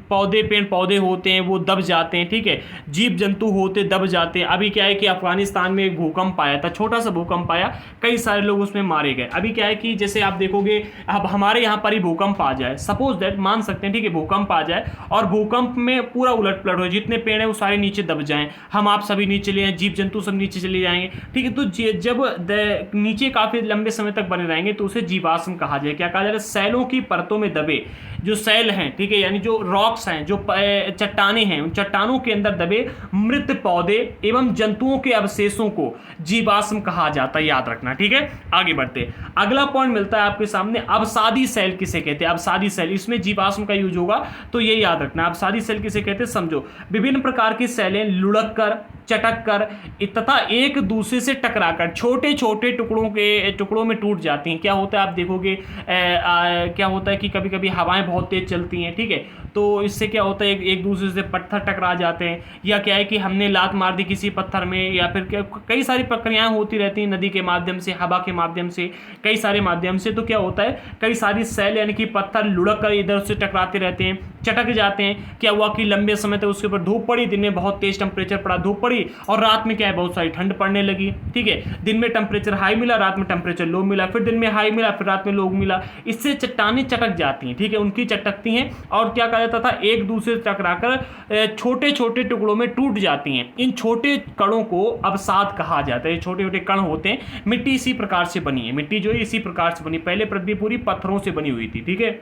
पौधे, पेड़ पौधे होते हैं वो दब जाते हैं, ठीक है, जीव जंतु होते दब जाते हैं। अभी क्या है कि अफगानिस्तान में एक भूकंप आया था, छोटा सा भूकंप आया, कई सारे लोग उसमें मारे गए। अभी क्या है कि जैसे आप देखोगे, अब हमारे यहाँ पर ही भूकंप आ जाए, सपोज दैट, मान सकते हैं, ठीक है, भूकंप आ जाए और भूकंप में पूरा उलट पलट हो, जितने पेड़ हैं वो सारे नीचे दब जाएं, हम आप सभी नीचे चले जाएं, जीव जंतु सब नीचे चले जाएंगे, ठीक है। तो जब नीचे काफी लंबे समय तक बने रहेंगे तो उसे जीवाश्म कहा जाए। क्या कहा जाए, सेलों की परतों में दबे जो सेल हैं, ठीक है, यानी जो रॉक्स हैं, जो चट्टाने हैं, उन चट्टानों के अंदर दबे मृत पौधे एवं जंतुओं के अवशेषों को जीवाश्म कहा जाता है, याद रखना, ठीक है। आगे बढ़ते, अगला पॉइंट मिलता है आपके सामने, अवसादी सेल किसे कहते हैं। अवसादी सेल, इसमें जीवाश्म का यूज होगा, तो ये याद रखना, अवसादी सेल किसे कहते हैं समझो, विभिन्न प्रकार की सेलें लुढ़क कर, चटक कर तथा एक दूसरे से टकराकर छोटे छोटे टुकड़ों में टूट जाती हैं। क्या होता है आप देखोगे क्या होता है कि कभी कभी हवाएं बहुत तेज चलती हैं, ठीक है, तो इससे क्या होता है एक दूसरे से पत्थर टकरा जाते हैं, या क्या है कि हमने लात मार दी किसी पत्थर में, या फिर कई सारी प्रक्रियाएं होती रहती हैं नदी के माध्यम से, हवा के माध्यम से, कई सारे माध्यम से। तो क्या होता है कई सारी सेल यानी कि पत्थर लुढ़क कर इधर से टकराते रहते हैं, चटक जाते हैं। क्या हुआ कि लंबे समय तक उसके ऊपर धूप पड़ी, दिन में बहुत तेज टेम्परेचर पड़ा, धूप पड़ी, और रात में क्या है बहुत सारी ठंड पड़ने लगी, ठीक है। दिन में टेम्परेचर हाई मिला, रात में टेम्परेचर लो मिला, फिर दिन में हाई मिला, फिर रात में लो मिला। इससे चट्टानें चटक जाती हैं, ठीक है, उनकी चटकती हैं, और क्या कहा जाता था एक दूसरे से टकराकर छोटे छोटे टुकड़ों में टूट जाती हैं। इन छोटे कणों को अवसाद कहा जाता है। छोटे छोटे कण होते हैं, मिट्टी इसी प्रकार से बनी है, मिट्टी जो है इसी प्रकार से बनी, पहले पृथ्वी पूरी पत्थरों से बनी हुई थी, ठीक है।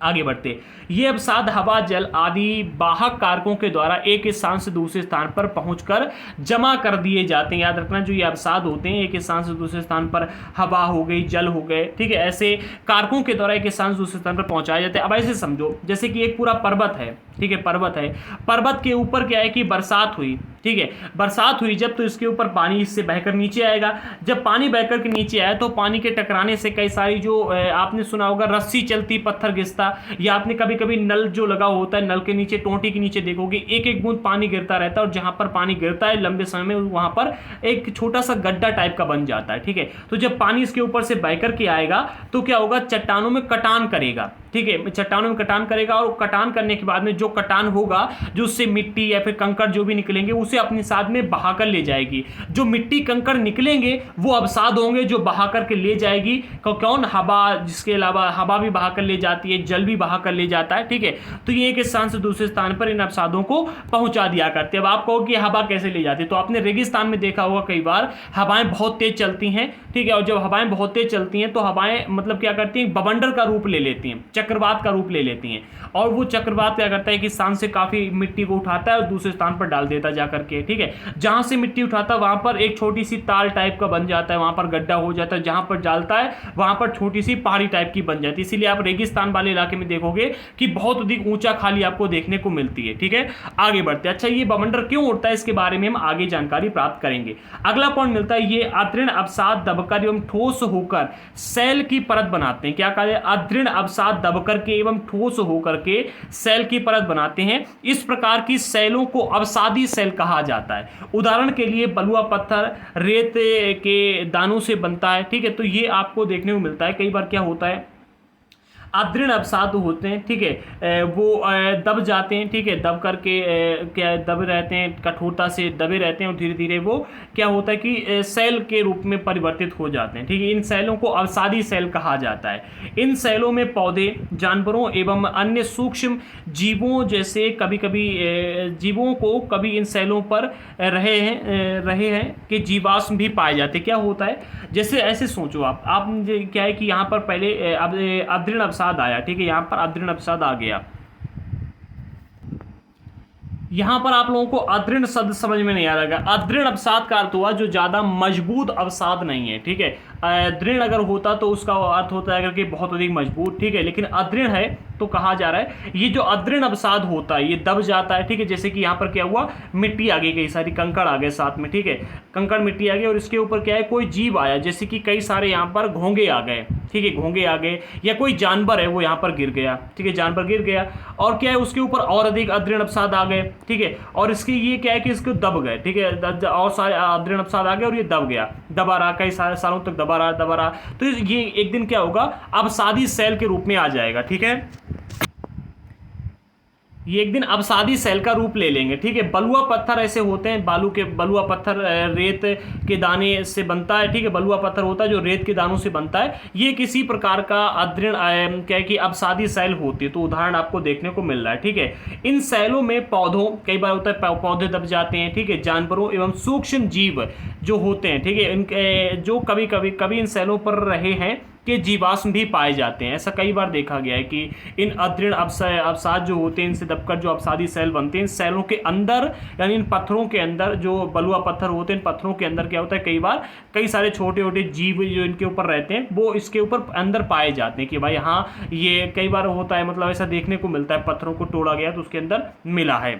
आगे बढ़ते, ये अवसाद हवा, जल आदि वाहक कारकों के द्वारा एक स्थान से दूसरे स्थान पर पहुंचकर जमा कर दिए जाते हैं। याद रखना, जो ये अवसाद होते हैं एक स्थान से दूसरे स्थान पर, हवा हो गई, जल हो गए, ठीक है, ऐसे कारकों के द्वारा एक स्थान से दूसरे स्थान पर पहुंचाए जाते हैं। अब ऐसे समझो जैसे कि एक पूरा पर्वत है, ठीक है, पर्वत है, पर्वत के ऊपर क्या है कि बरसात हुई, ठीक है, बरसात हुई जब, तो इसके ऊपर पानी इससे बहकर नीचे आएगा। जब पानी बहकर के नीचे आया तो पानी के टकराने से कई सारी जो आपने सुना होगा रस्सी चलती पत्थर घिसता, या आपने कभी कभी नल जो लगा होता है, नल के नीचे टोंटी के नीचे देखोगे एक एक बूंद पानी गिरता रहता है, और जहां पर पानी गिरता है लंबे समय में वहां पर एक छोटा सा गड्ढा टाइप का बन जाता है, ठीक है। तो जब पानी इसके ऊपर से बहकर के आएगा तो क्या होगा, चट्टानों में कटान करेगा, ठीक है, चट्टानों में कटान करेगा, और कटान करने के बाद में जो कटान होगा, जो उससे मिट्टी या फिर कंकड़ जो भी निकलेंगे उसे अपने साथ में बहाकर ले जाएगी। जो मिट्टी कंकड़ निकलेंगे वो अवसाद होंगे जो बहाकर के ले जाएगी। कौन? हवा, जिसके अलावा हवा भी बहाकर ले जाती है, जल भी बहाकर ले जाता है, ठीक है। तो ये एक स्थान से दूसरे स्थान पर इन अवसादों को पहुंचा दिया करते हैं। अब आप कहो कि हवा कैसे ले जाती है, तो आपने रेगिस्तान में देखा होगा कई बार हवाएं बहुत तेज चलती हैं, ठीक है, और जब हवाएं बहुत तेज चलती हैं तो हवाएं मतलब क्या करती हैं, बवंडर का रूप ले लेती हैं, चक्रवात का रूप ले लेती हैं, और वो चक्रवात क्या करता है कि स्थान से काफी मिट्टी को उठाता है और दूसरे स्थान पर डाल देता जाकर के, ठीक है। जहां से मिट्टी उठाता है वहां पर एक छोटी सी ताल टाइप का बन जाता है, वहां पर गड्ढा हो जाता है, जहां पर डालता है वहां पर छोटी सी पहाड़ी टाइप की बन जाती है। इसीलिए आप रेगिस्तान वाले इलाके में देखोगे कि बहुत अधिक ऊंचा खाली आपको देखने को मिलती है, ठीक है। आगे बढ़ते हैं। अच्छा, ये बवंडर क्यों उड़ता है इसके बारे में हम आगे जानकारी प्राप्त करेंगे। अगला पॉइंट मिलता है, ये अदृढ़ अवसाद दबकर एवं ठोस होकर सेल की परत बनाते हैं। क्या कहा जाए, अदृढ़ अवसाद दबकर के एवं ठोस होकर के सेल की परत बनाते हैं। इस प्रकार की सेलों को अवसादी सेल कहा जाता है। उदाहरण के लिए बलुआ पत्थर रेत के दानों से बनता है, ठीक है। तो ये आपको देखने को मिलता है। कई बार क्या होता है, अदृढ़ अवसाद होते हैं, ठीक है, वो दब जाते हैं, ठीक है, दब करके क्या दबे रहते हैं, कठोरता से दबे रहते हैं, और धीरे धीरे वो क्या होता है कि सेल के रूप में परिवर्तित हो जाते हैं, ठीक है। इन सेलों को अवसादी सेल कहा जाता है। इन सेलों में पौधे, जानवरों एवं अन्य सूक्ष्म जीवों जैसे कभी कभी जीवों को कभी इन सेलों पर रहे हैं कि जीवाश्म भी पाए जाते। क्या होता है, जैसे ऐसे सोचो आप क्या है कि यहाँ पर पहले अदृढ़ अवसाद आया, ठीक है, यहाँ पर अदृढ़ अवसाद आ गया। यहां पर आप लोगों को अदृढ़ शब्द समझ में नहीं आ रहा है। अदृढ़ अवसाद का अर्थ हुआ जो ज्यादा मजबूत अवसाद नहीं है, ठीक है। दृढ़ अगर होता तो उसका अर्थ होता है कि बहुत अधिक मजबूत, ठीक है, लेकिन अदृढ़ है तो कहा जा रहा है ये जो अदृढ़ अवसाद होता है ये दब जाता है, ठीक है। जैसे कि यहाँ पर क्या हुआ, मिट्टी आ गई, कई सारी कंकड़ आ गए साथ में, ठीक है, कंकड़ मिट्टी आ गई, और इसके ऊपर क्या है कोई जीव आया, जैसे कि कई सारे यहाँ पर घोंगे आ गए, ठीक है, घोंगे आ गए, या कोई जानवर है वो यहाँ पर गिर गया, ठीक है, जानवर गिर गया, और क्या है उसके ऊपर और अधिक अदृढ़ अवसाद आ गए, ठीक है, और इसकी ये क्या है कि इसको दब गए, ठीक है, और सारे अदृढ़ अवसाद आ गए और ये दब गया, दबा रहा, कई सारे सालों तक दबा रहा, तो ये एक दिन क्या होगा, अवसादी सेल के रूप में आ जाएगा, ठीक है। ये एक दिन अवसादी सेल का रूप ले लेंगे, ठीक है। बलुआ पत्थर ऐसे होते हैं, बलुआ पत्थर रेत के दाने से बनता है, ठीक है, बलुआ पत्थर होता है जो रेत के दानों से बनता है। ये किसी प्रकार का अदृढ़ क्या है कि अवसादी सेल होती है, तो उदाहरण आपको देखने को मिल रहा है, ठीक है। इन सेलों में पौधों, कई बार होता है पौधे दब जाते हैं, ठीक है, जानवरों एवं सूक्ष्म जीव जो होते हैं, ठीक है, इनके जो कभी इन सेलों पर रहे हैं, के जीवाश्म भी पाए जाते हैं। ऐसा कई बार देखा गया है कि इन अदृढ़ अवसाद जो होते हैं, इनसे दबकर जो अवसादी सेल बनते हैं, इन सेलों के अंदर यानी इन पत्थरों के अंदर जो बलुआ पत्थर होते हैं, इन पत्थरों के अंदर क्या होता है, कई बार कई सारे छोटे छोटे जीव जो इनके ऊपर रहते हैं वो इसके ऊपर अंदर पाए जाते हैं कि भाई हाँ ये कई बार होता है, मतलब ऐसा देखने को मिलता है, पत्थरों को तोड़ा गया तो उसके अंदर मिला है।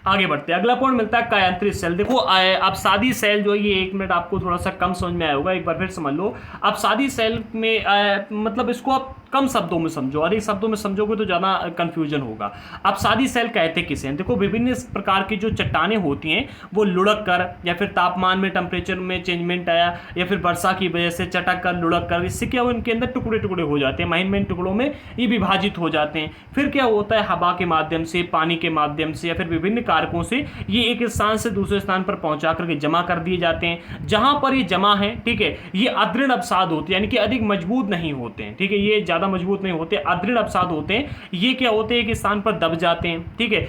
आगे बढ़ते हैं, अगला पॉइंट मिलता है कायांत्रित सेल। देखो अपसादी सेल जो है ये 1 मिनट आपको थोड़ा सा कम समझ में आया होगा, एक बार फिर समझ लो। अपसादी सेल में मतलब इसको आप कम शब्दों में समझो, अधिक शब्दों में समझोगे तो ज़्यादा कंफ्यूजन होगा। अपसादी सेल कहते किसे हैं? देखो विभिन्न प्रकार की जो चट्टानें होती हैं वो लुढ़क कर या फिर तापमान में टेम्परेचर में चेंजमेंट आया या फिर वर्षा की वजह से चटक कर लुढ़क कर, इससे क्या हो इनके अंदर टुकड़े टुकड़े हो जाते हैं, महीन महीन टुकड़ों में ये विभाजित हो जाते हैं। फिर क्या होता है, हवा के माध्यम से, पानी के माध्यम से या फिर विभिन्न कारकों से ये एक स्थान से दूसरे स्थान पर पहुंचा करके जमा कर दिए जाते हैं। जहां पर ये जमा है, ठीक है, ये अदृढ़ अवसाद होते हैं, यानी कि अधिक मजबूत नहीं होते हैं, ठीक है, ये ज्यादा मजबूत नहीं होते, अदृढ़ अवसाद होते हैं। ये क्या होते हैं, एक स्थान पर दब जाते हैं, ठीक है,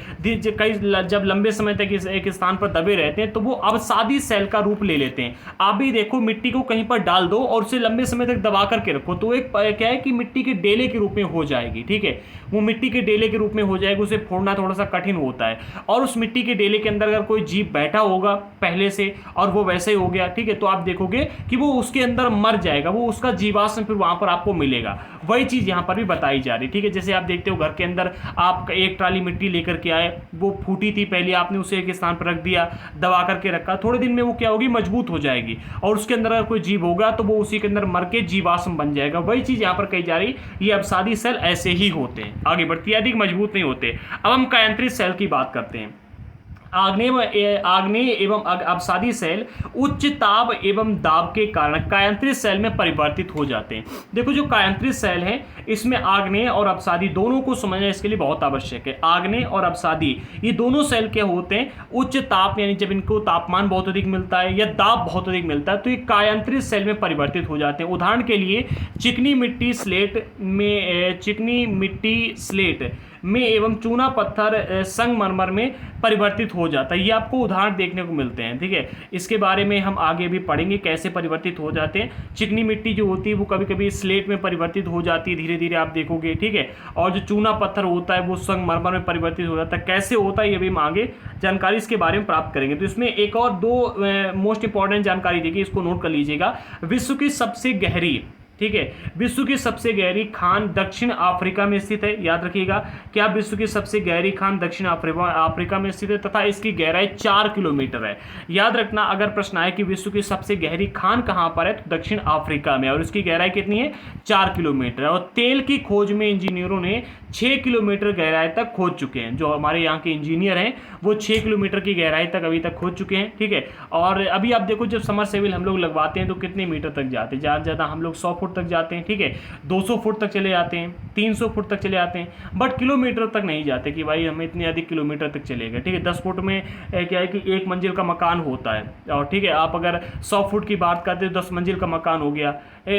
कई जब लंबे समय तक एक स्थान पर दबे रहते हैं तो वो अवसादी सेल का रूप ले लेते हैं। आप भी देखो मिट्टी को कहीं पर डाल दो और उसे लंबे समय तक दबा करके रखो तो एक क्या है कि मिट्टी के डेले के रूप में हो जाएगी, ठीक है, वो मिट्टी के डेले के रूप में हो जाएगी, उसे फोड़ना थोड़ा सा कठिन होता है। और उस मिट्टी के डेले के अंदर अगर कोई जीव बैठा होगा पहले से और वो वैसे ही हो गया, ठीक है, तो आप देखोगे कि वो उसके अंदर मर जाएगा, वो उसका जीवाश्म फिर वहां पर आपको मिलेगा। वही चीज यहां पर भी बताई जा रही है, ठीक है। जैसे आप देखते हो घर के अंदर आप एक ट्राली मिट्टी लेकर के आए, वो फूटी थी पहले, आपने उसे एक स्थान पर रख दिया, दबा करके रखा, थोड़े दिन में वो क्या होगी, मजबूत हो जाएगी और उसके अंदर अगर कोई जीव होगा तो वो उसी के अंदर मर के जीवाश्म बन जाएगा। वही चीज यहां पर कही जा रही, ये अवसादी सेल ऐसे ही होते हैं। आगे बढ़ती है, अधिक मजबूत नहीं होते। अब हम कायांत्रित सेल की बात करते हैं। आग्नेय एवं अवसादी सेल उच्च ताप एवं दाब के कारण कायांत्रित सेल में परिवर्तित हो जाते हैं। देखो जो कायांत्रित सेल है इसमें आग्नेय और अवसादी दोनों को समझना इसके लिए बहुत आवश्यक है। आग्नेय और अवसादी ये दोनों सेल क्या होते हैं, उच्च ताप यानी जब इनको तापमान बहुत अधिक मिलता है या दाब बहुत अधिक मिलता है तो ये कायांत्रित सेल में परिवर्तित हो जाते हैं। उदाहरण के लिए चिकनी मिट्टी स्लेट में एवं चूना पत्थर संगमरमर में परिवर्तित हो जाता है। ये आपको उदाहरण देखने को मिलते हैं, ठीक है। इसके बारे में हम आगे भी पढ़ेंगे कैसे परिवर्तित हो जाते हैं। चिकनी मिट्टी जो होती है वो कभी कभी स्लेट में परिवर्तित हो जाती है, धीरे धीरे आप देखोगे, ठीक है। और जो चूना पत्थर होता है वो संगमरमर में परिवर्तित हो जाता है। कैसे होता है ये भी हम आगे जानकारी इसके बारे में प्राप्त करेंगे। तो इसमें एक और दो मोस्ट इंपॉर्टेंट जानकारी देखिए, इसको नोट कर लीजिएगा। विश्व की सबसे गहरी, ठीक है, विश्व की सबसे गहरी खान दक्षिण अफ्रीका में स्थित है। याद रखिएगा, क्या विश्व की सबसे गहरी खान दक्षिण अफ्रीका में स्थित है तथा इसकी गहराई 4 किलोमीटर है। याद रखना, अगर प्रश्न आए कि विश्व की सबसे गहरी खान कहां पर है तो दक्षिण अफ्रीका में, और इसकी गहराई कितनी है, 4 किलोमीटर है। और तेल की खोज में इंजीनियरों ने 6 किलोमीटर गहराई तक खोज चुके हैं। जो हमारे यहाँ के इंजीनियर हैं वो 6 किलोमीटर की गहराई तक अभी तक खोज चुके हैं, ठीक है। और अभी आप देखो जब समरसेबिल हम लोग लगवाते हैं तो कितने मीटर तक जाते हैं, ज़्यादा से ज़्यादा हम लोग 100 फुट तक जाते हैं, ठीक है, 200 फुट तक चले जाते हैं, 300 फुट तक चले जाते हैं, बट किलोमीटर तक नहीं जाते कि भाई हमें इतने अधिक किलोमीटर तक चलेगा, ठीक है। 10 फुट में क्या है कि 1 मंजिल का मकान होता है, और ठीक है आप अगर 100 फुट की बात करते हो 10 मंजिल का मकान हो गया।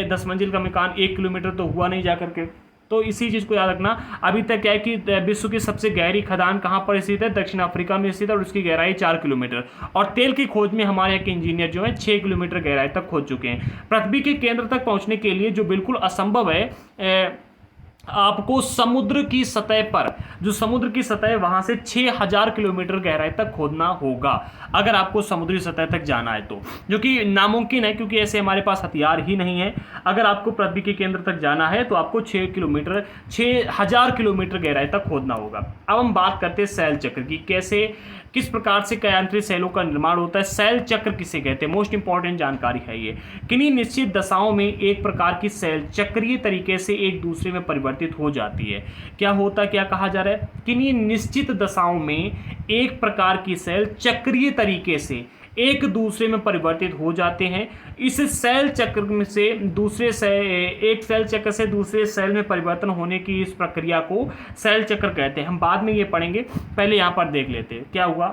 10 मंजिल का मकान 1 किलोमीटर तो हुआ नहीं जा करके। तो इसी चीज़ को याद रखना। अभी तक क्या है कि विश्व की सबसे गहरी खदान कहाँ पर स्थित है, दक्षिण अफ्रीका में स्थित है और उसकी गहराई 4 किलोमीटर। और तेल की खोज में हमारे यहाँ के इंजीनियर जो है 6 किलोमीटर गहराई तक खोज चुके हैं। पृथ्वी के केंद्र तक पहुँचने के लिए जो बिल्कुल असंभव है, आपको समुद्र की सतह पर, जो समुद्र की सतह है वहां से 6000 किलोमीटर गहराई तक खोदना होगा अगर आपको समुद्री सतह तक जाना है, तो जो कि नामुमकिन है क्योंकि ऐसे हमारे पास हथियार ही नहीं है। अगर आपको पृथ्वी के केंद्र तक जाना है तो आपको 6000 किलोमीटर गहराई तक खोदना होगा। अब हम बात करते हैं सेल चक्र की, किस प्रकार से कायांत्रित सेलों का निर्माण होता है। सेल चक्र किसे कहते हैं, मोस्ट इंपॉर्टेंट जानकारी है ये। किन्हीं निश्चित दशाओं में एक प्रकार की सेल चक्रीय तरीके से एक दूसरे में परिवर्तित हो जाती है। क्या होता, क्या कहा जा रहा है, किन्हीं निश्चित दशाओं में एक प्रकार की सेल चक्रीय तरीके से एक दूसरे में परिवर्तित हो जाते हैं। इस सेल चक्र से एक सेल चक्र से दूसरे सेल में परिवर्तन होने की इस प्रक्रिया को सेल चक्र कहते हैं। हम बाद में ये पढ़ेंगे, पहले यहाँ पर देख लेते हैं क्या हुआ।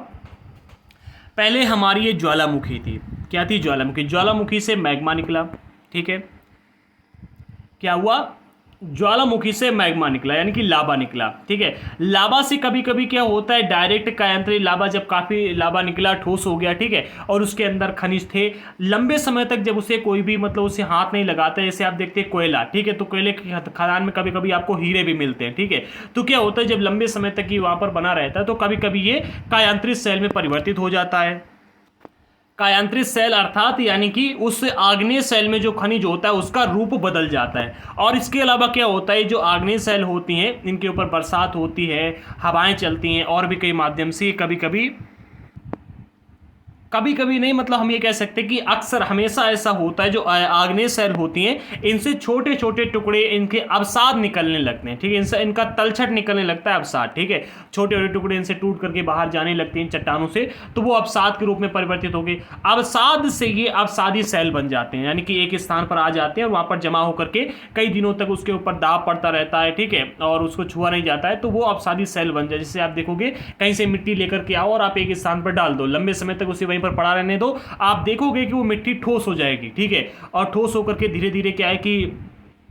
पहले हमारी ये ज्वालामुखी थी, क्या थी, ज्वालामुखी। ज्वालामुखी से मैग्मा निकला, ठीक है। क्या हुआ, ज्वालामुखी से मैग्मा निकला यानी कि लावा निकला, ठीक है। लावा से कभी कभी क्या होता है, डायरेक्ट कायांतरित लावा, जब काफ़ी लावा निकला, ठोस हो गया, ठीक है, और उसके अंदर खनिज थे, लंबे समय तक जब उसे कोई भी मतलब उसे हाथ नहीं लगाता, जैसे आप देखते हैं कोयला, ठीक है, तो कोयले की खदान में कभी कभी आपको हीरे भी मिलते हैं, ठीक है। तो क्या होता है, जब लंबे समय तक ये वहाँ पर बना रहता है तो कभी कभी ये कायांतरित सेल में परिवर्तित हो जाता है। कायांतरित सेल अर्थात यानी कि उस आग्नेय सेल में जो खनिज होता है उसका रूप बदल जाता है। और इसके अलावा क्या होता है, जो आग्नेय सेल होती हैं इनके ऊपर बरसात होती है, हवाएं चलती हैं, और भी कई माध्यम से कभी कभी नहीं, मतलब हम ये कह सकते हैं कि अक्सर हमेशा ऐसा होता है, जो आग्नेय सेल होती हैं इनसे छोटे छोटे टुकड़े, इनके अवसाद निकलने लगते हैं, ठीक है, इनसे इनका तलछट निकलने लगता है, अवसाद, ठीक है, छोटे छोटे टुकड़े इनसे टूट करके बाहर जाने लगते हैं चट्टानों से, तो वो अवसाद के रूप में परिवर्तित हो गए। अवसाद से ये अवसादी सेल बन जाते हैं, यानी कि एक स्थान पर आ जाते हैं और वहां पर जमा होकर के कई दिनों तक उसके ऊपर दाब पड़ता रहता है, ठीक है, और उसको छुआ नहीं जाता है, तो वो अवसादी सेल बन जाए। जैसे आप देखोगे कहीं से मिट्टी लेकर के आओ और आप एक स्थान पर डाल दो, लंबे समय तक उसे वहीं पर पड़ा रहने दो, आप देखोगे कि वो मिट्टी ठोस हो जाएगी, ठीक है, और ठोस होकर के धीरे धीरे क्या है कि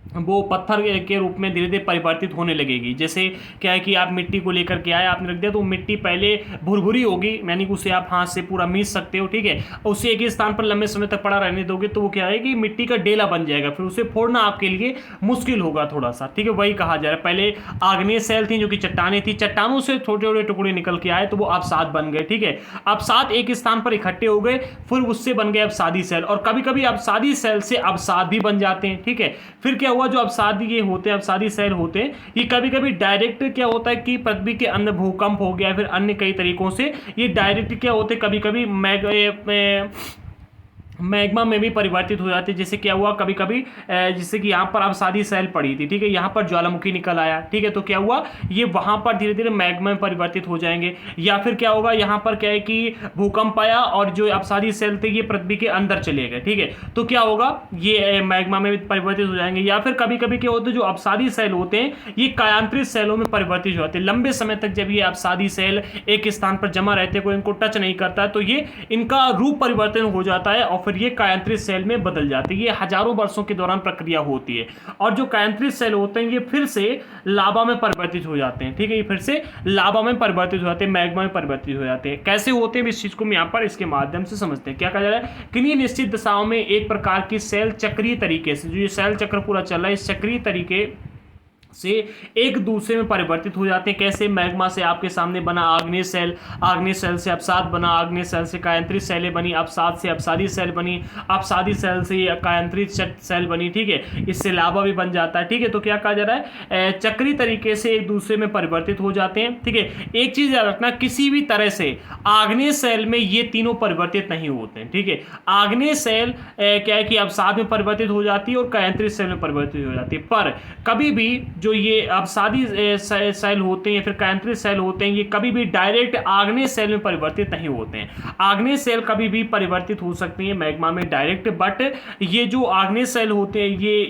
वो पत्थर के रूप में धीरे धीरे परिवर्तित होने लगेगी। जैसे क्या है कि आप मिट्टी को लेकर के आए, आपने रख दिया, तो मिट्टी पहले भुरभुरी होगी, यानी कि उसे आप हाथ से पूरा मीस सकते हो, ठीक है, और उसे एक ही स्थान पर लंबे समय तक पड़ा रहने दोगे तो वो क्या है कि मिट्टी का डेला बन जाएगा, फिर उसे फोड़ना आपके लिए मुश्किल होगा थोड़ा सा, ठीक है, वही कहा जा रहा है। पहले आग्नेय सेल थी जो कि चट्टाने थी, चट्टानों से छोटे छोटे टुकड़े निकल के आए तो वो अवसाद बन गए, ठीक है, अवसाद एक स्थान पर इकट्ठे हो गए, फिर उससे बन गए अवसादी सेल, और कभी कभी अवसादी सेल से अवसाद भी बन जाते हैं, ठीक है। फिर क्या हुआ, जो अवसादी ये होते हैं, अवसादी सेल होते हैं, ये कभी कभी डायरेक्ट क्या होता है कि पृथ्वी के अंदर भूकंप हो गया, फिर अन्य कई तरीकों से ये डायरेक्ट क्या होते हैं, कभी कभी मैग्मा में भी परिवर्तित हो जाते हैं। जैसे क्या हुआ, कभी कभी जैसे कि यहाँ पर अवसादी सेल पड़ी थी, ठीक है, यहाँ पर ज्वालामुखी निकल आया, ठीक है, तो क्या हुआ, ये वहाँ पर धीरे धीरे मैग्मा में परिवर्तित हो जाएंगे। या फिर क्या होगा, यहाँ पर क्या है कि भूकंप आया और जो अवसादी सेल थे ये पृथ्वी के अंदर चले गए, ठीक है, तो क्या होगा, ये मैग्मा में परिवर्तित हो जाएंगे। या फिर कभी कभी क्या होता है, जो अवसादी सेल होते हैं ये कायांतरित सेलों में परिवर्तित हो जाते हैं। लंबे समय तक जब ये अवसादी सेल एक स्थान पर जमा रहते हैं, कोई इनको टच नहीं करता है, तो ये इनका रूप परिवर्तन हो जाता है और फिर ये कायांतरित सेल में बदल जाती है। ये हजारों वर्षों के दौरान प्रक्रिया होती है, और जो कायांतरित सेल होते हैं ये फिर से लावा में परिवर्तित हो जाते हैं, ठीक है, ये फिर से लावा में परिवर्तित हो जाते हैं, मैग्मा में परिवर्तित हो जाते हैं। कैसे होते हैं इस चीज को हम यहाँ पर इसके माध्यम से समझते हैं। क्या कहा जा रहा है, किन्हीं निश्चित दिशाओं में एक प्रकार की सेल चक्रीय तरीके से, जो ये सेल चक्र पूरा चल रहा है, इस चक्रीय तरीके से एक दूसरे में परिवर्तित हो जाते हैं। कैसे, मैग्मा से आपके सामने बना आग्नेय सेल, आग्नेय सेल से अवसाद बना, आग्नेय सेल से कायांतरित सेलें बनी, अवसाद से अवसादी सेल बनी, अवसादी सेल से कायांतरित सेल बनी, ठीक है, इससे लावा भी बन जाता है, ठीक है। तो क्या कहा जा रहा है, चक्रीय तरीके से एक दूसरे में परिवर्तित हो जाते हैं, ठीक है। एक चीज याद रखना, किसी भी तरह से आग्नेय सेल में ये तीनों परिवर्तित नहीं होते हैं, ठीक है। आग्नेय सेल क्या है कि अवसाद में परिवर्तित हो जाती है और कायांतरित सेल में परिवर्तित हो जाती है, पर कभी भी जो ये अवसादी सेल होते हैं या फिर कायांतरित सेल होते हैं, ये कभी भी डायरेक्ट आग्नेय सेल में परिवर्तित नहीं होते हैं। आग्नेय सेल कभी भी परिवर्तित हो सकती है मैग्मा में डायरेक्ट, बट ये जो आग्नेय सेल होते हैं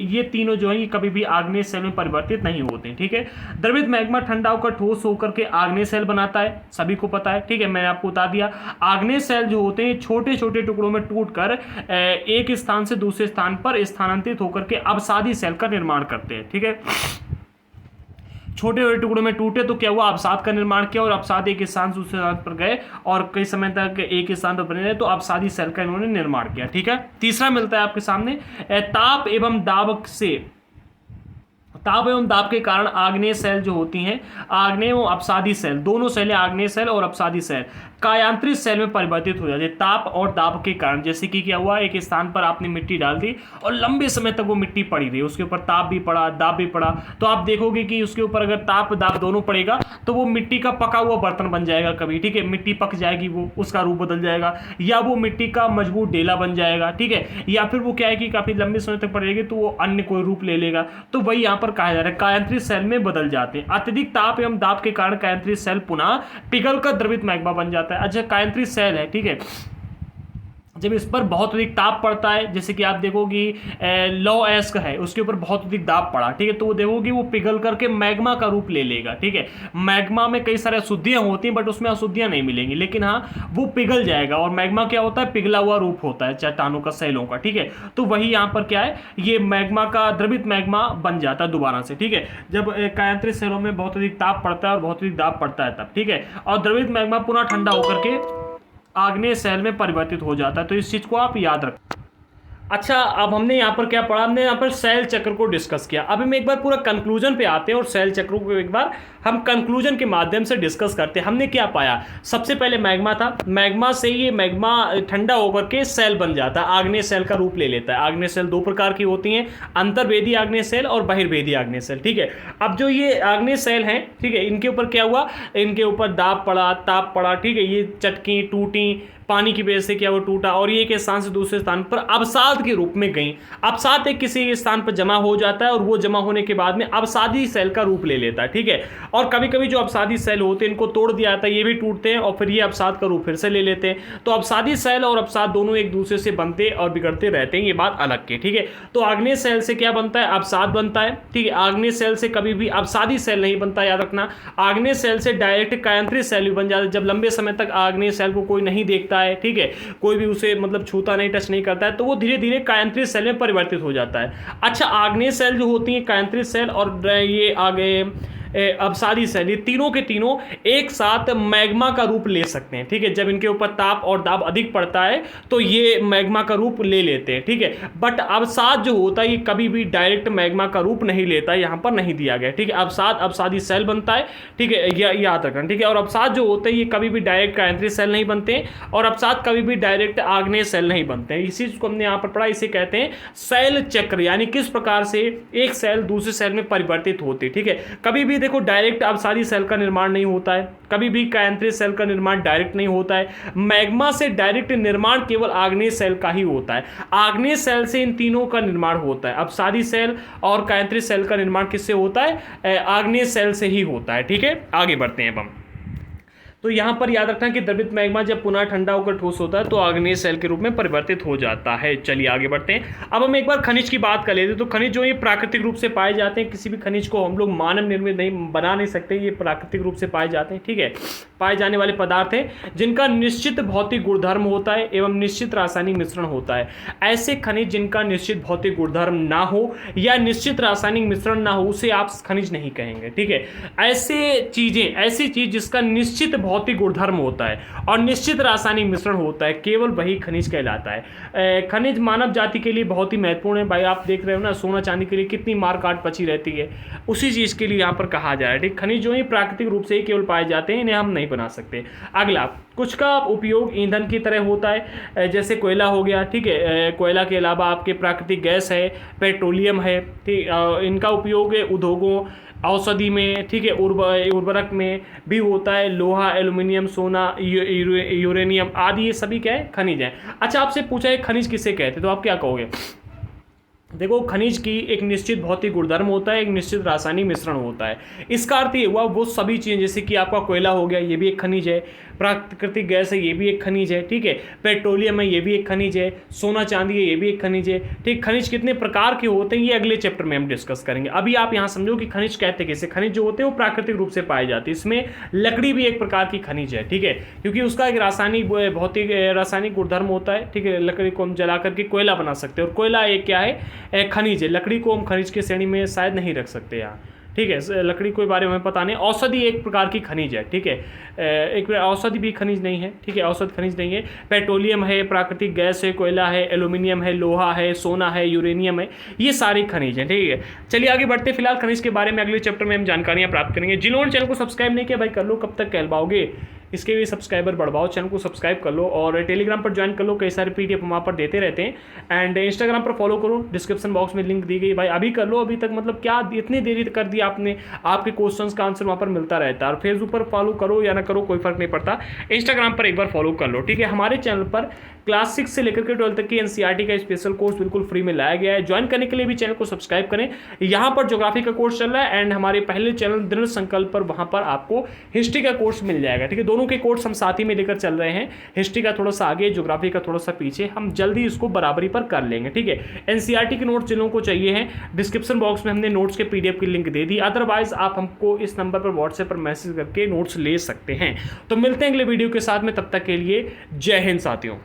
ये तीनों जो है ये कभी भी आग्नेय सेल में परिवर्तित नहीं होते हैं, ठीक है। द्रवित मैग्मा ठंडा होकर ठोस होकर के आग्नेय सेल बनाता है, सभी को पता है, ठीक है, मैंने आपको बता दिया। आग्नेय सेल जो होते हैं छोटे छोटे टुकड़ों में टूटकर एक स्थान से दूसरे स्थान पर स्थानांतरित होकर के अवसादी सेल का निर्माण करते हैं, ठीक है। छोटे छोटे टुकड़ों में टूटे तो क्या हुआ, अवसाद का निर्माण किया और अवसाद एक स्थान से दूसरे स्थान पर गए और कई समय तक एक स्थान पर बने रहे, तो अवसादी सेल का इन्होंने निर्माण किया, ठीक है। तीसरा मिलता है आपके सामने, ताप एवं दाब के कारण आग्नेय सेल जो होती हैं, आग्नेय एवं अवसादी सेल, दोनों सेलें, आग्नेय सेल और अवसादी सेल कायांतरित सेल में परिवर्तित हो जाते हैं ताप और दाब के कारण। जैसे कि क्या हुआ, एक स्थान पर आपने मिट्टी डाल दी और लंबे समय तक वो मिट्टी पड़ी रही, उसके ऊपर ताप भी पड़ा, दाब भी पड़ा, तो आप देखोगे कि उसके ऊपर अगर ताप दाब दोनों पड़ेगा तो वो मिट्टी का पका हुआ बर्तन बन जाएगा कभी, ठीक है, मिट्टी पक जाएगी, वो उसका रूप बदल जाएगा, या वो मिट्टी का मजबूत डेला बन जाएगा, ठीक है, या फिर वो क्या है कि काफी लंबे समय तक पड़ेगी तो वो अन्य कोई रूप ले लेगा। तो वही यहाँ पर कहा जा रहा है, कायांतरित सेल में बदल जाते हैं। अत्यधिक ताप एवं दाब के कारण कायांतरित सेल पुनः पिघलकर द्रवित मैग्मा बन जाता है। अच्छा, कायांतरित सेल है, ठीक है, जब इस पर बहुत अधिक ताप पड़ता है, जैसे कि आप देखोगे लौ एस्क है, उसके ऊपर बहुत अधिक दाब पड़ा, ठीक है, तो वो देखोगे वो पिघल करके मैग्मा का रूप ले लेगा, ठीक है। मैग्मा में कई सारे अशुद्धियां होती हैं बट उसमें अशुद्धियां नहीं मिलेंगी, लेकिन हाँ वो पिघल जाएगा। और मैग्मा क्या होता है, पिघला हुआ रूप होता है चट्टानों का, सैलों का, ठीक है। तो वही यहाँ पर क्या है, ये मैग्मा का द्रवित मैग्मा बन जाता है दोबारा से, ठीक है, जब कायांतरित सैलों में बहुत अधिक ताप पड़ता है और बहुत अधिक दाब पड़ता है तब, ठीक है। और द्रवित मैग्मा पुनः ठंडा होकर के आग्नेय सेल में परिवर्तित हो जाता है। तो इस चीज को आप याद रखें। अच्छा, अब हमने यहाँ पर क्या पढ़ा, हमने यहाँ पर सेल चक्र को डिस्कस किया। अब हम एक बार पूरा कंक्लूजन पे आते हैं और सेल चक्र को एक बार हम कंक्लूजन के माध्यम से डिस्कस करते हैं। हमने क्या पाया, सबसे पहले मैग्मा था, मैग्मा से ये मैग्मा ठंडा होकर के सेल बन जाता है, आग्नेय सेल का रूप ले लेता है। आग्नेय सेल दो प्रकार की होती हैं, अंतर्वेदी आग्नेय सेल और बहिर्वेदी आग्नेय सेल, ठीक है। अब जो ये आग्नेय सेल हैं, ठीक है, इनके ऊपर क्या हुआ, इनके ऊपर दाब पड़ा, ताप पड़ा, ठीक है, ये चटकी टूटी, पानी की वजह से क्या वो टूटा और ये एक स्थान से दूसरे स्थान पर अवसाद के रूप में गई। अवसाद एक किसी स्थान पर जमा हो जाता है और वो जमा होने के बाद में अवसादी सेल का रूप ले लेता है, ठीक है। और कभी कभी जो अवसादी सेल होते हैं इनको तोड़ दिया जाता है, ये भी टूटते हैं और फिर ये अवसाद का रूप फिर से ले लेते हैं। तो अवसादी सेल और अवसाद दोनों एक दूसरे से बनते और बिगड़ते रहते हैं, ये बात अलग की, ठीक है। तो आग्नेय सेल से क्या बनता है, अवसाद बनता है, ठीक है। आग्नेय सेल से कभी भी अवसादी सेल नहीं बनता, याद रखना। आग्नेय सेल से डायरेक्ट कायांतरित सेल भी बन जाता है, जब लंबे समय तक आग्नेय सेल को कोई नहीं देखता है, ठीक है, कोई भी उसे मतलब छूता नहीं, टच नहीं करता है, तो वो धीरे धीरे कायांतरित सेल में परिवर्तित हो जाता है। अच्छा, आग्नेय सेल जो होती है, कायांतरित सेल और ये आगे अवसादी सेल, ये तीनों के तीनों एक साथ मैग्मा का रूप ले सकते हैं, ठीक है। जब इनके ऊपर ताप और दाब अधिक पड़ता है तो ये मैग्मा का रूप ले लेते हैं, ठीक है। बट अवसाद जो होता है ये कभी भी डायरेक्ट मैग्मा का रूप नहीं लेता, यहाँ पर नहीं दिया गया, ठीक है। अवसाद अवसादी सेल बनता है, ठीक है, याद रखना, ठीक है। और अवसाद जो होते हैं ये कभी भी डायरेक्ट कायांतरित सेल नहीं बनते और अवसाद कभी भी डायरेक्ट आग्नेय सेल नहीं बनते हैं। इसी को हमने यहाँ पर पढ़ा, इसे कहते हैं सेल चक्र, यानी किस प्रकार से एक सेल दूसरे सेल में परिवर्तित होती है, ठीक है। कभी भी देखो डायरेक्ट अवसादी सेल का निर्माण नहीं होता है, कभी भी कायांतरित सेल का निर्माण डायरेक्ट नहीं होता है। मैग्मा से डायरेक्ट निर्माण केवल आग्नेय सेल का ही होता है। आग्नेय सेल से इन तीनों का निर्माण होता है। अवसादी सेल और कायांतरित सेल का निर्माण किससे होता है, आग्नेय सेल से ही होता है, ठीक है। आगे बढ़ते हैं अब हम। तो यहाँ पर याद रखना कि द्रवित मैग्मा जब पुनः ठंडा होकर ठोस होता है तो आग्नेय सेल के रूप में परिवर्तित हो जाता है। चलिए आगे बढ़ते हैं। अब हम एक बार खनिज की बात कर लेते हैं। तो खनिज जो ये प्राकृतिक रूप से पाए जाते हैं, किसी भी खनिज को हम लोग मानव निर्मित नहीं बना नहीं सकते, ये प्राकृतिक रूप से पाए जाते हैं, ठीक है। पाए जाने वाले पदार्थ हैं जिनका निश्चित भौतिक गुणधर्म होता है एवं निश्चित रासायनिक मिश्रण होता है। ऐसे खनिज जिनका निश्चित भौतिक गुणधर्म ना हो या निश्चित रासायनिक मिश्रण ना हो उसे आप खनिज नहीं कहेंगे, ठीक है। ऐसी चीज जिसका निश्चित भौतिक गुणधर्म होता है और निश्चित रासायनिक मिश्रण होता है, केवल वही खनिज कहलाता है। खनिज मानव जाति के लिए बहुत ही महत्वपूर्ण है। भाई आप देख रहे हो ना, सोना चांदी के लिए कितनी मार काट बची रहती है, उसी चीज के लिए यहाँ पर कहा जा रहा है, ठीक। खनिज जो है प्राकृतिक रूप से ही केवल पाए जाते हैं, इन्हें हम नहीं बना सकते। अगला, कुछ का उपयोग ईंधन की तरह होता है, जैसे कोयला हो गया, ठीक है। कोयला के अलावा आपके प्राकृतिक गैस है, पेट्रोलियम है, ठीक। इनका उपयोग उद्योगों, औषधि में, ठीक है, उर्वरक में भी होता है। लोहा, एल्युमिनियम, सोना, यूरेनियम आदि ये सभी क्या है, खनिज है। अच्छा, आपसे पूछा है खनिज किसे कहते हैं, तो आप क्या कहोगे। देखो, खनिज की एक निश्चित भौतिक गुणधर्म होता है, एक निश्चित रासायनिक मिश्रण होता है। इसका अर्थ ये हुआ वो सभी चीज़ें, जैसे कि आपका कोयला हो गया, ये भी एक खनिज है। प्राकृतिक गैस है, ये भी एक खनिज है, ठीक है। पेट्रोलियम है, ये भी एक खनिज है। सोना चांदी है, ये भी एक खनिज है, ठीक। खनिज कितने प्रकार के होते हैं ये अगले चैप्टर में हम डिस्कस करेंगे। अभी आप यहाँ समझो कि खनिज कहते कैसे। खनिज जो होते हैं वो प्राकृतिक रूप से पाए जाते हैं। इसमें लकड़ी भी एक प्रकार की खनिज है, ठीक है, क्योंकि उसका एक रासायनिक गुणधर्म होता है, ठीक है। लकड़ी को हम जला करके कोयला बना सकते हैं और कोयला एक क्या है, खनिज है। लकड़ी को हम खनिज की श्रेणी में शायद नहीं रख सकते यहाँ, ठीक है। लकड़ी के बारे में पता नहीं। औषधि एक प्रकार की खनिज है, ठीक है। एक औषधि भी खनिज नहीं है, ठीक है, औषध खनिज नहीं है। पेट्रोलियम है, प्राकृतिक गैस है, कोयला है, एल्युमिनियम है, लोहा है, सोना है, यूरेनियम है, ये सारी खनिज है, ठीक है। चलिए आगे बढ़ते। फिलहाल खनिज के बारे में अगले चैप्टर में हम जानकारियाँ प्राप्त करेंगे। जिन्होंने चैनल को सब्सक्राइब नहीं किया भाई कर लो, कब तक कहलवाओगे। इसके भी सब्सक्राइबर बढ़ाओ, चैनल को सब्सक्राइब कर लो और टेलीग्राम पर ज्वाइन कर लो, कई सारे पीडीएफ हम वहाँ पर देते रहते हैं। एंड इंस्टाग्राम पर फॉलो करो, डिस्क्रिप्शन बॉक्स में लिंक दी गई, भाई अभी कर लो। अभी तक मतलब क्या इतनी देरी कर दी आपने, आपके क्वेश्चंस का आंसर वहाँ पर मिलता रहता है। और फेसबुक पर फॉलो करो या ना करो कोई फर्क नहीं पड़ता, इंस्टाग्राम पर एक बार फॉलो कर लो, ठीक है। हमारे चैनल पर क्लास 6 से लेकर के 12 तक की एनसीईआरटी का स्पेशल कोर्स बिल्कुल फ्री में लाया गया है। ज्वाइन करने के लिए भी चैनल को सब्सक्राइब करें। यहाँ पर ज्योग्राफी का कोर्स चल रहा है एंड हमारे पहले चैनल दृढ़ संकल्प पर, वहाँ पर आपको हिस्ट्री का कोर्स मिल जाएगा, ठीक है। दोनों दोनों के कोर्स हम साथ ही में लेकर चल रहे हैं, हिस्ट्री का थोड़ा सा आगे, ज्योग्राफी का थोड़ा सा पीछे, हम जल्दी इसको बराबरी पर कर लेंगे, ठीक है। एनसीईआरटी के नोट्स जिन लोगों को चाहिए हैं, डिस्क्रिप्शन बॉक्स में हमने नोट्स के पीडीएफ की लिंक दे दी, अदरवाइज आप हमको इस नंबर पर व्हाट्सएप पर मैसेज करके नोट्स ले सकते हैं। तो मिलते हैं अगले वीडियो के साथ में, तब तक के लिए जय हिंद साथियों।